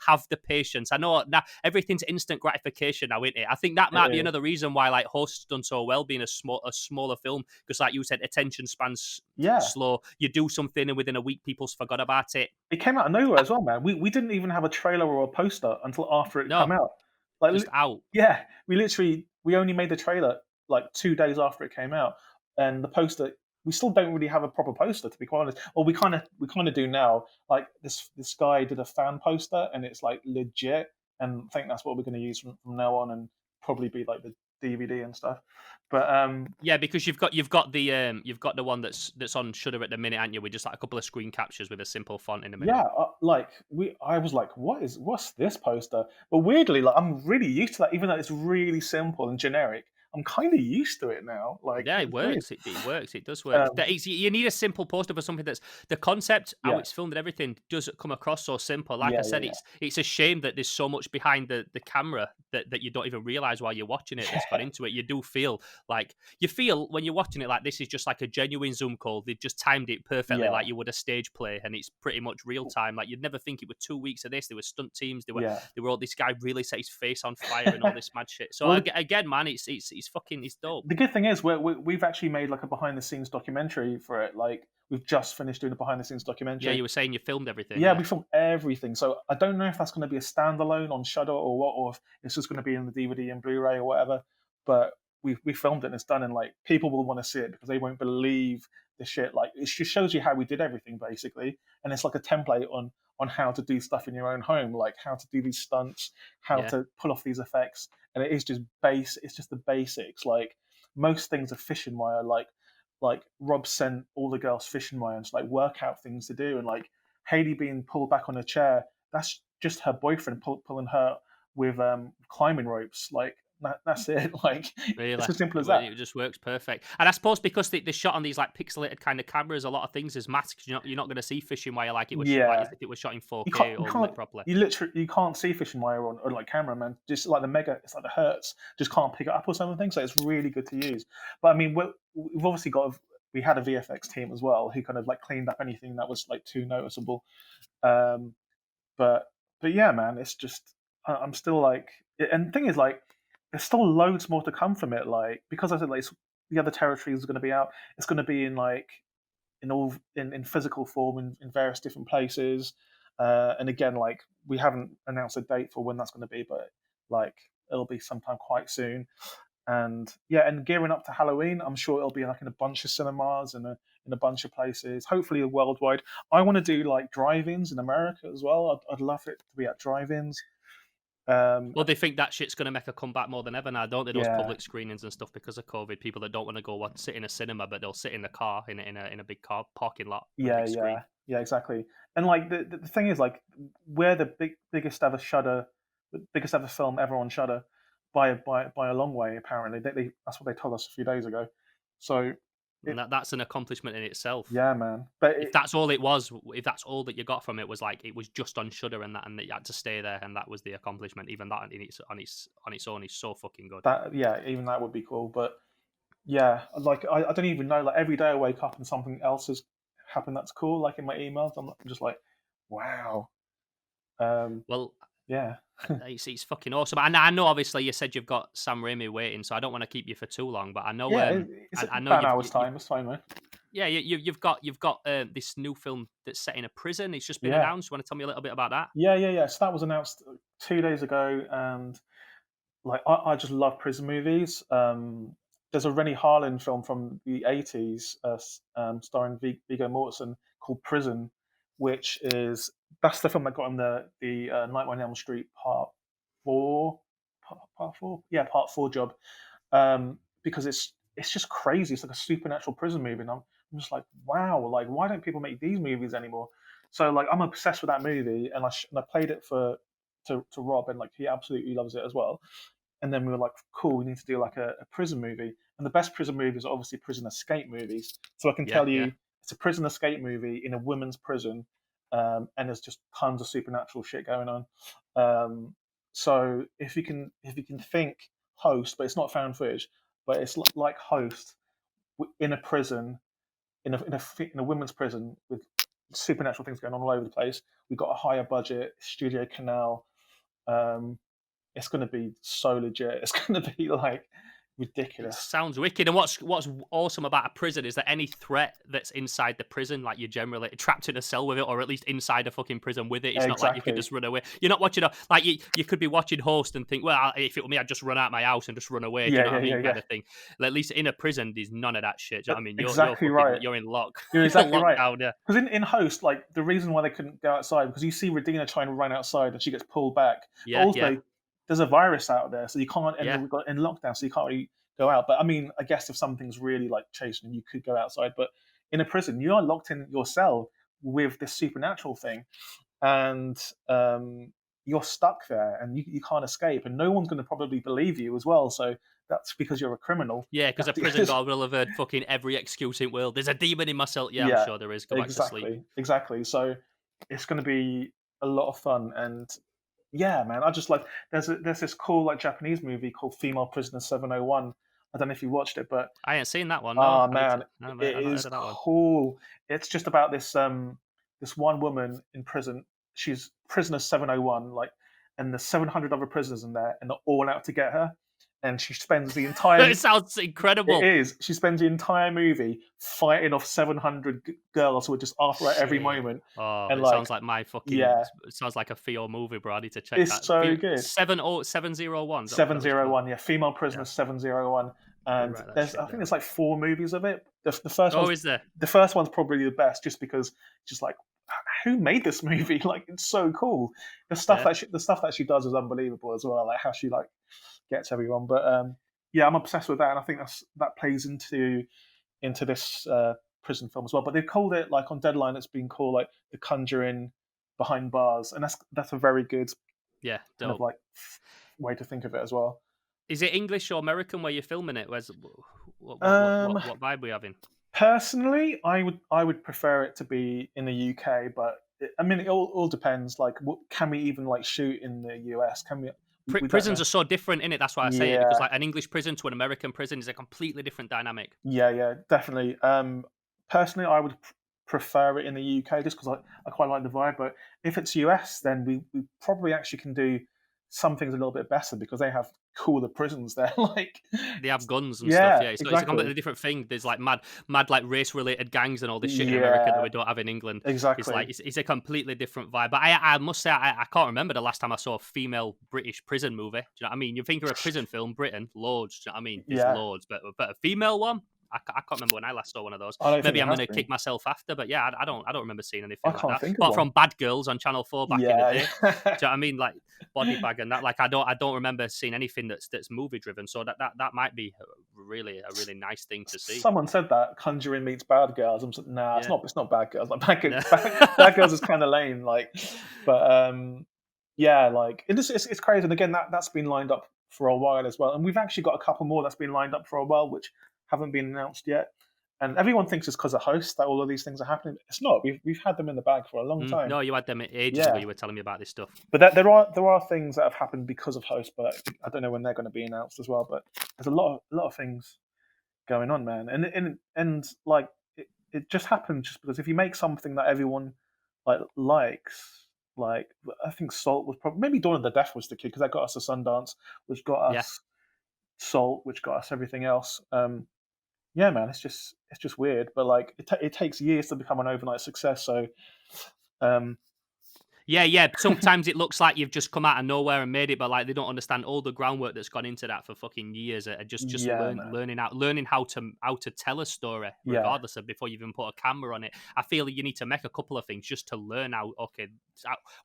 have the patience." I know now everything's instant gratification now, isn't it? I think that might It be is. another reason why like Host's done so well, being a smaller film, because like you said, attention spans Yeah, slow. You do something and within a week people's forgot about it. it came out of nowhere as well, man. We didn't even have a trailer or a poster until after it No, come out. Like, just out. yeah, we only made the trailer like 2 days after it came out, and the poster. We still don't really have a proper poster, to be quite honest. Or we kind of do now. Like, this guy did a fan poster, and it's like legit, and I think that's what we're going to use from now on, and probably be like DVD and stuff. But Yeah, because you've got the one that's on Shudder at the minute, aren't you? With just like a couple of screen captures with a simple font in the middle. yeah, I was like, what's this poster? But weirdly, like I'm really used to that, even though it's really simple and generic. I'm kind of used to it now. Like Yeah, it it's weird. works. It works. It does work. Um, You need a simple poster for something that's the concept, how yeah, it's filmed, and everything does come across so simple. Like I yeah, said, yeah, it's a shame that there's so much behind the camera that you don't even realize while you're watching it that's gone yeah, into it. You do feel like you feel when you're watching it like this is just like a genuine Zoom call. They've just timed it perfectly, yeah, like you would a stage play, and it's pretty much real time. Like you'd never think it were 2 weeks of this. There were stunt teams. yeah. There were all this guy really set his face on fire and all this mad shit. So Well, again, man, it's dope. the good thing is we've actually made like a behind the scenes documentary for it. Like we've just finished doing a behind the scenes Yeah, you documentary. were saying you filmed everything. Yeah, Yeah. we filmed everything. So I don't know if that's going to be a standalone on Shudder or what, or if it's just going to be in the DVD and Blu-ray or whatever. But we filmed it and it's done, and like people will want to see it because they won't believe the shit. Like it just shows you how we did everything basically, and it's like a template on how to do stuff in your own home, like how to do these stunts, how Yeah. to pull off these effects, and it is just base. It's just the basics. Like most things are fishing wire. Like Rob sent all the girls fishing wire and just like workout things to do, and like Haley being pulled back on a chair, that's just her boyfriend pulling her with climbing ropes. Like that's it. Like Really, it's as simple as that. it just works perfect. And I suppose because they shot on these like pixelated kind of cameras, a lot of things is masked. You're not going to see fishing wire like it was like Yeah, as if it was shot in you 4K you or can't, lit properly. you literally you can't see fishing wire on like camera, man. Just like the mega, it's like the hertz, just can't pick it up or something. So it's really good to use. But I mean, we've obviously we had a VFX team as well who kind of like cleaned up anything that was like too noticeable. Um, but yeah, man, it's just I'm still like, and the thing is like, there's still loads more to come from it. Like because I said like the other territories are going to be out. It's going to be in like in physical form in various different places. And again, like we haven't announced a date for when that's going to be, but like it'll be sometime quite soon. And yeah, and gearing up to Halloween, I'm sure it'll be like in a bunch of cinemas and in a bunch of places, hopefully worldwide. I want to do like drive-ins in America as well. I'd love it to be at drive-ins. Well, they think that shit's going to make a comeback more than ever now, don't they? Those Yeah, public screenings and stuff because of COVID. People that don't want to go sit in a cinema, but they'll sit in the car in a big car parking lot with a yeah, big screen. yeah, exactly. And like the thing is, like we're the biggest ever Shudder, the biggest ever film ever on Shudder by a long way. Apparently, that's what they told us a few days ago. So And it, that's an accomplishment in itself. yeah, man. But If that's all it was, if that's all that you got from it was like it was just on Shudder and that you had to stay there and that was the accomplishment, even that on its own is so fucking good. that yeah, even that would be cool. But yeah, like I don't even know. Like every day I wake up and something else has happened that's cool. Like in my emails, I'm just like, wow. Um, Well, yeah, it's fucking awesome. And I know obviously you said you've got Sam Raimi waiting, so I don't want to keep you for too long. But I know yeah. It's I know about an hour's time. It's fine, man. yeah you've got this new film that's set in a prison. It's just been Yeah. announced. You want to tell me a little bit about that? Yeah. So that was announced 2 days ago, and like I just love prison movies. There's a Rennie Harlin film from the '80s, starring Viggo Mortensen called Prison, which is that's the film that got him the Nightmare on Elm Street Part 4, Part 4, yeah, Part 4 job. Because it's just crazy. It's like a supernatural prison movie, and I'm just like, wow, like why don't people make these movies anymore? So like I'm obsessed with that movie, and I played it to Rob, and like he absolutely loves it as well. And then we were like, cool, we need to do like a prison movie. And the best prison movies are obviously prison escape movies. So I can Yeah, tell yeah. you, it's a prison escape movie in a women's prison, and there's just tons of supernatural shit going on. So if you can think Host, but it's not found footage, but it's like Host in a prison, in a women's prison with supernatural things going on all over the place. We've got a higher budget studio canal. Um, it's going to be so legit. It's going to be like It ridiculous. sounds wicked. And what's awesome about a prison is that any threat that's inside the prison, like you're generally trapped in a cell with it, or at least inside a fucking prison with it. It's not like you can Exactly. just run away. You're not watching like you could be watching Host and think, well, if it were me, I'd just run out of my house and just run away. Do you know what I mean? Kind of thing. At least in a prison, there's none of that shit. Do you know what I mean? Exactly right. You're in lock. You're You're exactly locked right. down. Yeah. Because in Host, like the reason why they couldn't go outside because you see Regina trying to run outside and she gets pulled back. But Yeah. also, Yeah. there's a virus out there, so you can't. And Yeah. we've got in lockdown, so you can't really go out. But I mean, I guess if something's really like chasing, you could go outside. But in a prison, you are locked in your cell with this supernatural thing, and you're stuck there, and you can't escape, and no one's going to probably believe you as well. So that's because you're a criminal. Yeah, because a prison guard will have heard fucking every excuse in the world. There's a demon in my cell. Yeah, I'm Yeah, sure there is. Go back to sleep. exactly. So it's going to be a lot of fun, and yeah, man, I just like there's this cool like Japanese movie called Female Prisoner 701. I don't know if you watched it, but I ain't seen that one. No, ah I need to. man, No, mate, it I've not is heard of that one. cool. It's just about this one woman in prison. She's prisoner 701, like, and there's 700 other prisoners in there, and they're all out to get her. And she spends the entire It sounds incredible. it is. She spends the entire movie fighting off 700 girls who are just after her every Shit. moment. Oh, And it like, sounds like my fucking. yeah, It sounds like a Theo movie, bro. I need to check it's that. so good. 701. Is that what that was called? 701, yeah, female prisoner Yeah. 701. Let me And write that there's, shit I think down. there's like 4 movies of it. The first Oh, one's is there? the first one's probably the best, just because just like who made this movie? Like, it's so cool. The stuff Yeah. that she does is unbelievable as well. Like how she like gets everyone. But yeah, I'm obsessed with that, and I think that plays into this prison film as well. But they've called it, like, on Deadline, it's been called like The Conjuring Behind Bars, and that's a very good Yeah, kind of dope. like way to think of it as well. Is it English or American where you're filming it? What vibe we having? Personally, I would prefer it to be in the UK, but I mean, it all depends. Like, can we even like shoot in the US? Can we? We don't Prisons know. are so different in it. That's why I say it, Yeah, because like an English prison to an American prison is a completely different dynamic. yeah, definitely. Personally, I would prefer it in the UK just because I quite like the vibe. But if it's US, then we probably actually can do some things a little bit better because they have cooler prisons there. Like, They have guns and stuff. yeah, Yeah, it's a completely exactly. different thing. There's like mad like race related gangs and all this shit in America that Yeah, we don't have in England. It's like exactly. it's a completely different vibe. But I must say I can't remember the last time I saw a female British prison movie. Do you know what I mean? You think of a prison film, Britain, loads. Do you know what I mean? There's Yeah, loads, but a female one. I can't remember when I last saw one of those. I don't think Maybe there I'm has gonna been. kick myself after, but yeah, I don't remember seeing I anything like can't that. think of Apart one. from Bad Girls on Channel 4 back in the Yeah, day. Do you know what I mean? Like Body Bag and that. Like I don't remember seeing anything that's movie driven. So that might be a really nice thing to see. someone said that Conjuring meets Bad Girls. I'm like, nah, Yeah. it's not Bad Girls. Like, Bad, No. Bad Girls is kind of lame. Like, but yeah, like it's crazy. And again, that's been lined up for a while as well. And we've actually got a couple more that's been lined up for a while, which haven't been announced yet. And everyone thinks it's because of hosts that all of these things are happening. It's not. We've had them in the bag for a long time. No, you had them ages ago. Yeah, You were telling me about this stuff. but there are things that have happened because of hosts, but I don't know when they're going to be announced as well. But there's a lot of things going on, man. And like it just happens just because if you make something that everyone likes, like, I think Salt was probably, maybe Dawn of the Deaf was the kid because that got us a Sundance, which got Yeah. us Salt, which got us everything else. Yeah, man, it's just weird, but like it takes years to become an overnight success. So um, Yeah. Sometimes it looks like you've just come out of nowhere and made it, but like they don't understand all the groundwork that's gone into that for fucking years. Just yeah, man, learning how to tell a story, yeah. regardless of before you even put a camera on it. I feel you need to make a couple of things just to learn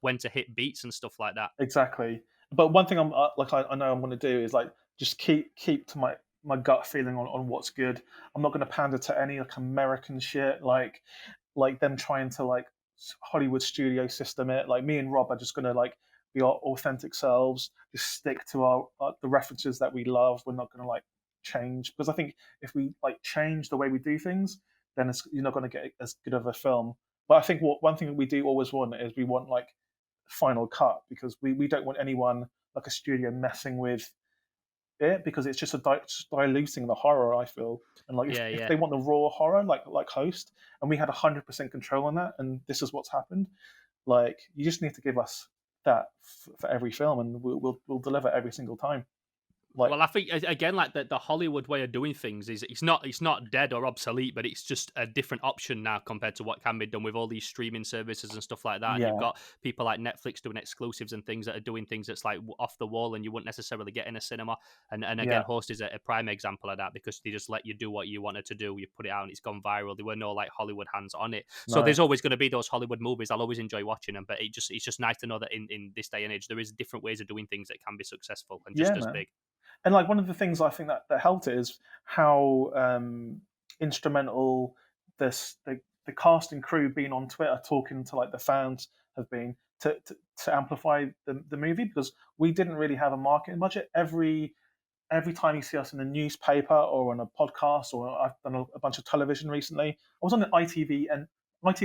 when to hit beats and stuff like that. Exactly. But one thing I know I'm going to do is like just keep to my gut feeling on what's good. I'm not going to pander to any like American shit like them trying to like Hollywood studio system it. Like me and Rob are just going to like be our authentic selves. Just stick to our the references that we love. We're not going to like change because I think if we like change the way we do things, then you're not going to get as good of a film. But I think one thing that we do always want is we want like final cut because we don't want anyone like a studio messing with it because it's just diluting the horror. I feel, and like if Yeah. they want the raw horror like Host, and we had 100% control on that, and this is what's happened. Like you just need to give us that for every film, and we'll deliver every single time. Like, Well, I think again, like the Hollywood way of doing things is it's not dead or obsolete, but it's just a different option now compared to what can be done with all these streaming services and stuff like that. And you've yeah, got people like Netflix doing exclusives and things that are doing things that's like off the wall, and you wouldn't necessarily get in a cinema. And again, yeah, Host is a prime example of that because they just let you do what you wanted to do. You put it out and it's gone viral. There were no like Hollywood hands on it. So no, there's always going to be those Hollywood movies. I'll always enjoy watching them, but it's just nice to know that in this day and age there is different ways of doing things that can be successful and just yeah, as man. big. And like one of the things I think that helped it is how instrumental the cast and crew being on Twitter talking to like the fans have been to amplify the movie, because we didn't really have a marketing budget. Every time you see us in a newspaper or on a podcast, or I've done a bunch of television recently. I was on the ITV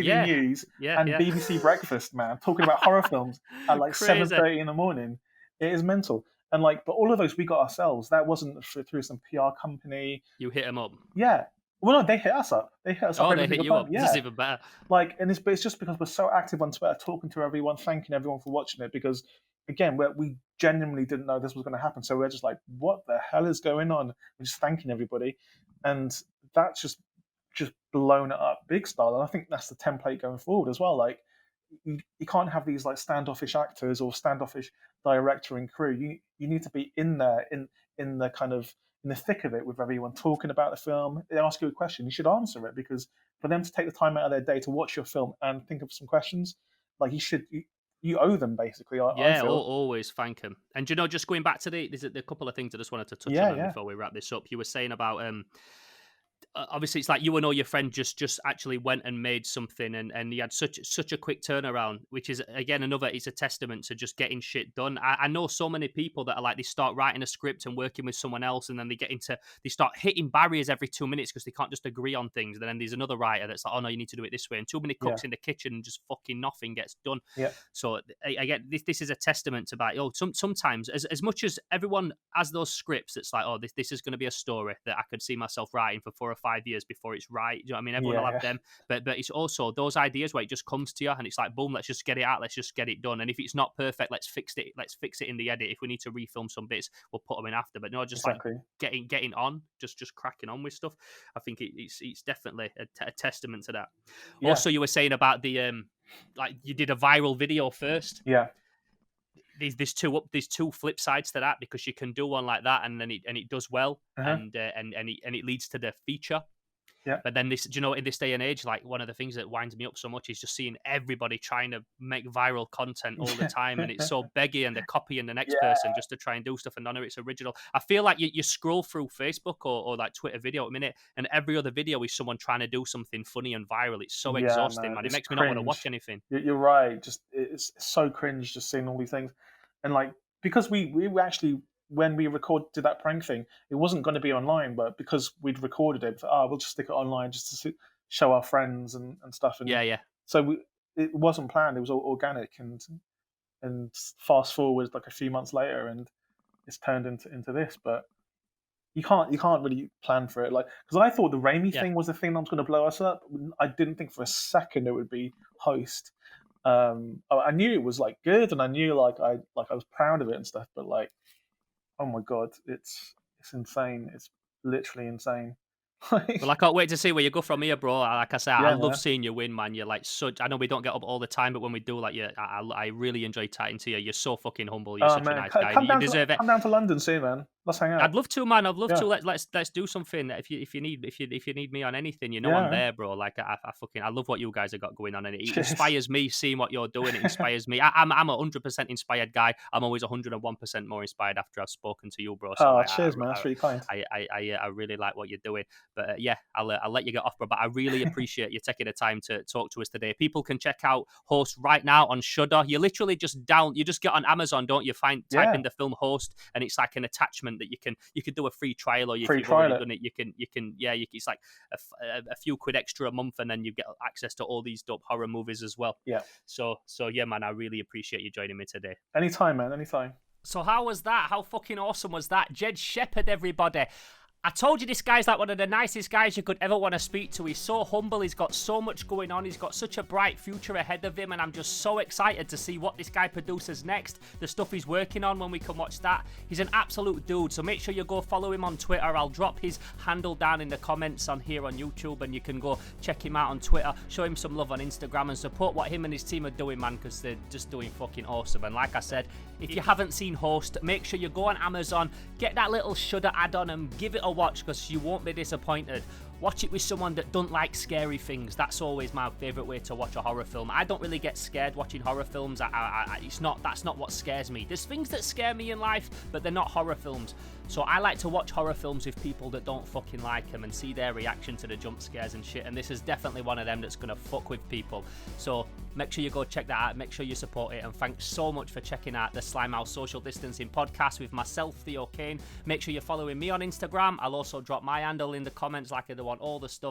Yeah, News and yeah. BBC Breakfast, man, talking about horror films at like Crazy. 7:30 in the morning. It is mental. And like, but all of those we got ourselves. That wasn't through some PR company. You hit them up. Yeah. Well, no, they hit us up. They hit us up Oh, every they hit single you time. up. This is Yeah. even better. Like, but it's just because we're so active on Twitter, talking to everyone, thanking everyone for watching it. Because again, we genuinely didn't know this was going to happen, so we're just like, what the hell is going on? We're just thanking everybody, and that's just blown it up big style. And I think that's the template going forward as well. Like, you can't have these like standoffish actors or standoffish director and crew. You need to be in there in the kind of in the thick of it with everyone talking about the film. They ask you a question, you should answer it, because for them to take the time out of their day to watch your film and think of some questions, like you owe them basically. I Yeah, feel. always thank them. And just going back to there's a couple of things I just wanted to touch on Yeah, then yeah, before we wrap this up. You were saying about obviously it's like you and all your friend just actually went and made something, and he had such a quick turnaround, which is again another, it's a testament to just getting shit done. I know so many people that are like, they start writing a script and working with someone else, and then they start hitting barriers every 2 minutes because they can't just agree on things. And then there's another writer that's like, oh no, you need to do it this way, and too many yeah, cooks in the kitchen and just fucking nothing gets done. yeah, So again, this is a testament to that. Sometimes as much as everyone has those scripts, it's like, oh, this is going to be a story that I could see myself writing for 4 or 5 years before it's right. You know what I mean? Everyone will have yeah, them, but it's also those ideas where it just comes to you and it's like, boom, let's just get it out, let's just get it done. And if it's not perfect, let's fix it in the edit. If we need to refilm some bits, we'll put them in after. But no, just exactly. like getting on, just cracking on with stuff. I think it's definitely a testament to that. Yeah, Also, you were saying about the like you did a viral video first. yeah, There's two flip sides to that, because you can do one like that and then it does well, uh-huh. and it leads to the feature. Yeah, But then in this day and age, like one of the things that winds me up so much is just seeing everybody trying to make viral content all the time, and it's so beggy, and they're copying the next yeah, person just to try and do stuff, and none of it's original. I feel like you scroll through Facebook or like Twitter video at a minute, and every other video is someone trying to do something funny and viral. It's so yeah, exhausting, man. man. It It's makes me not want to watch cringe. anything. You're right. Just it's so cringe just seeing all these things, and like, because we were actually, when we did that prank thing, it wasn't going to be online, but because we'd recorded it, we'll just stick it online just to show our friends and stuff, and Yeah, yeah. so it wasn't planned. It was all organic, and fast forward like a few months later, and it's turned into this, but. You can't really plan for it, like, because I thought the Raimi Yeah. thing was the thing that was going to blow us up. I didn't think for a second it would be Host. I knew it was like good, and I knew like I was proud of it and stuff, but like, oh my god, it's insane. It's literally insane. Well, I can't wait to see where you go from here, bro. Like I say, I Yeah, love man. seeing you win, man. You're like such. I know we don't get up all the time, but when we do, like, I really enjoy chatting to you. You're so fucking humble. You're Oh such a man, nice guy. come You down deserve it. to London soon, man. Let's hang out. I'd love to, man. I'd love Yeah, to. Let's do something. If you need me on anything, you know yeah, I'm man. there, bro. Like I love what you guys have got going on, and it Cheers. inspires me seeing what you're doing. It inspires me. I'm a 100% inspired guy. I'm always 101% more inspired after I've spoken to you, bro. So Oh, like, cheers, man. That's really kind. I really like what you're doing. But yeah, I'll let you get off, bro. But I really appreciate you taking the time to talk to us today. People can check out Host right now on Shudder. You literally you just get on Amazon, don't you? Type Yeah, in the film Host, and it's like an attachment that you can do a free trial, or if free you've trial already it. done it, it's like a few quid extra a month, and then you get access to all these dope horror movies as well. Yeah. So yeah, man, I really appreciate you joining me today. Anytime, man. Anytime. So how was that? How fucking awesome was that? Jed Shepherd, everybody. I told you this guy's like one of the nicest guys you could ever want to speak to. He's so humble, he's got so much going on, he's got such a bright future ahead of him, and I'm just so excited to see what this guy produces next, the stuff he's working on when we can watch that. He's an absolute dude, so make sure you go follow him on Twitter. I'll drop his handle down in the comments on here on YouTube, and you can go check him out on Twitter, show him some love on Instagram, and support what him and his team are doing, man, because they're just doing fucking awesome. And like I said, if you haven't seen Host, make sure you go on Amazon, get that little Shudder add-on and give it a watch, because you won't be disappointed. Watch it with someone that don't like scary things. That's always my favourite way to watch a horror film. I don't really get scared watching horror films. That's not what scares me. There's things that scare me in life, but they're not horror films. So I like to watch horror films with people that don't fucking like them and see their reaction to the jump scares and shit. And this is definitely one of them that's gonna fuck with people. So make sure you go check that out. Make sure you support it. And thanks so much for checking out the Slimehouse Social Distancing Podcast with myself, Theo Kane. Make sure you're following me on Instagram. I'll also drop my handle in the comments like I do on all the stuff.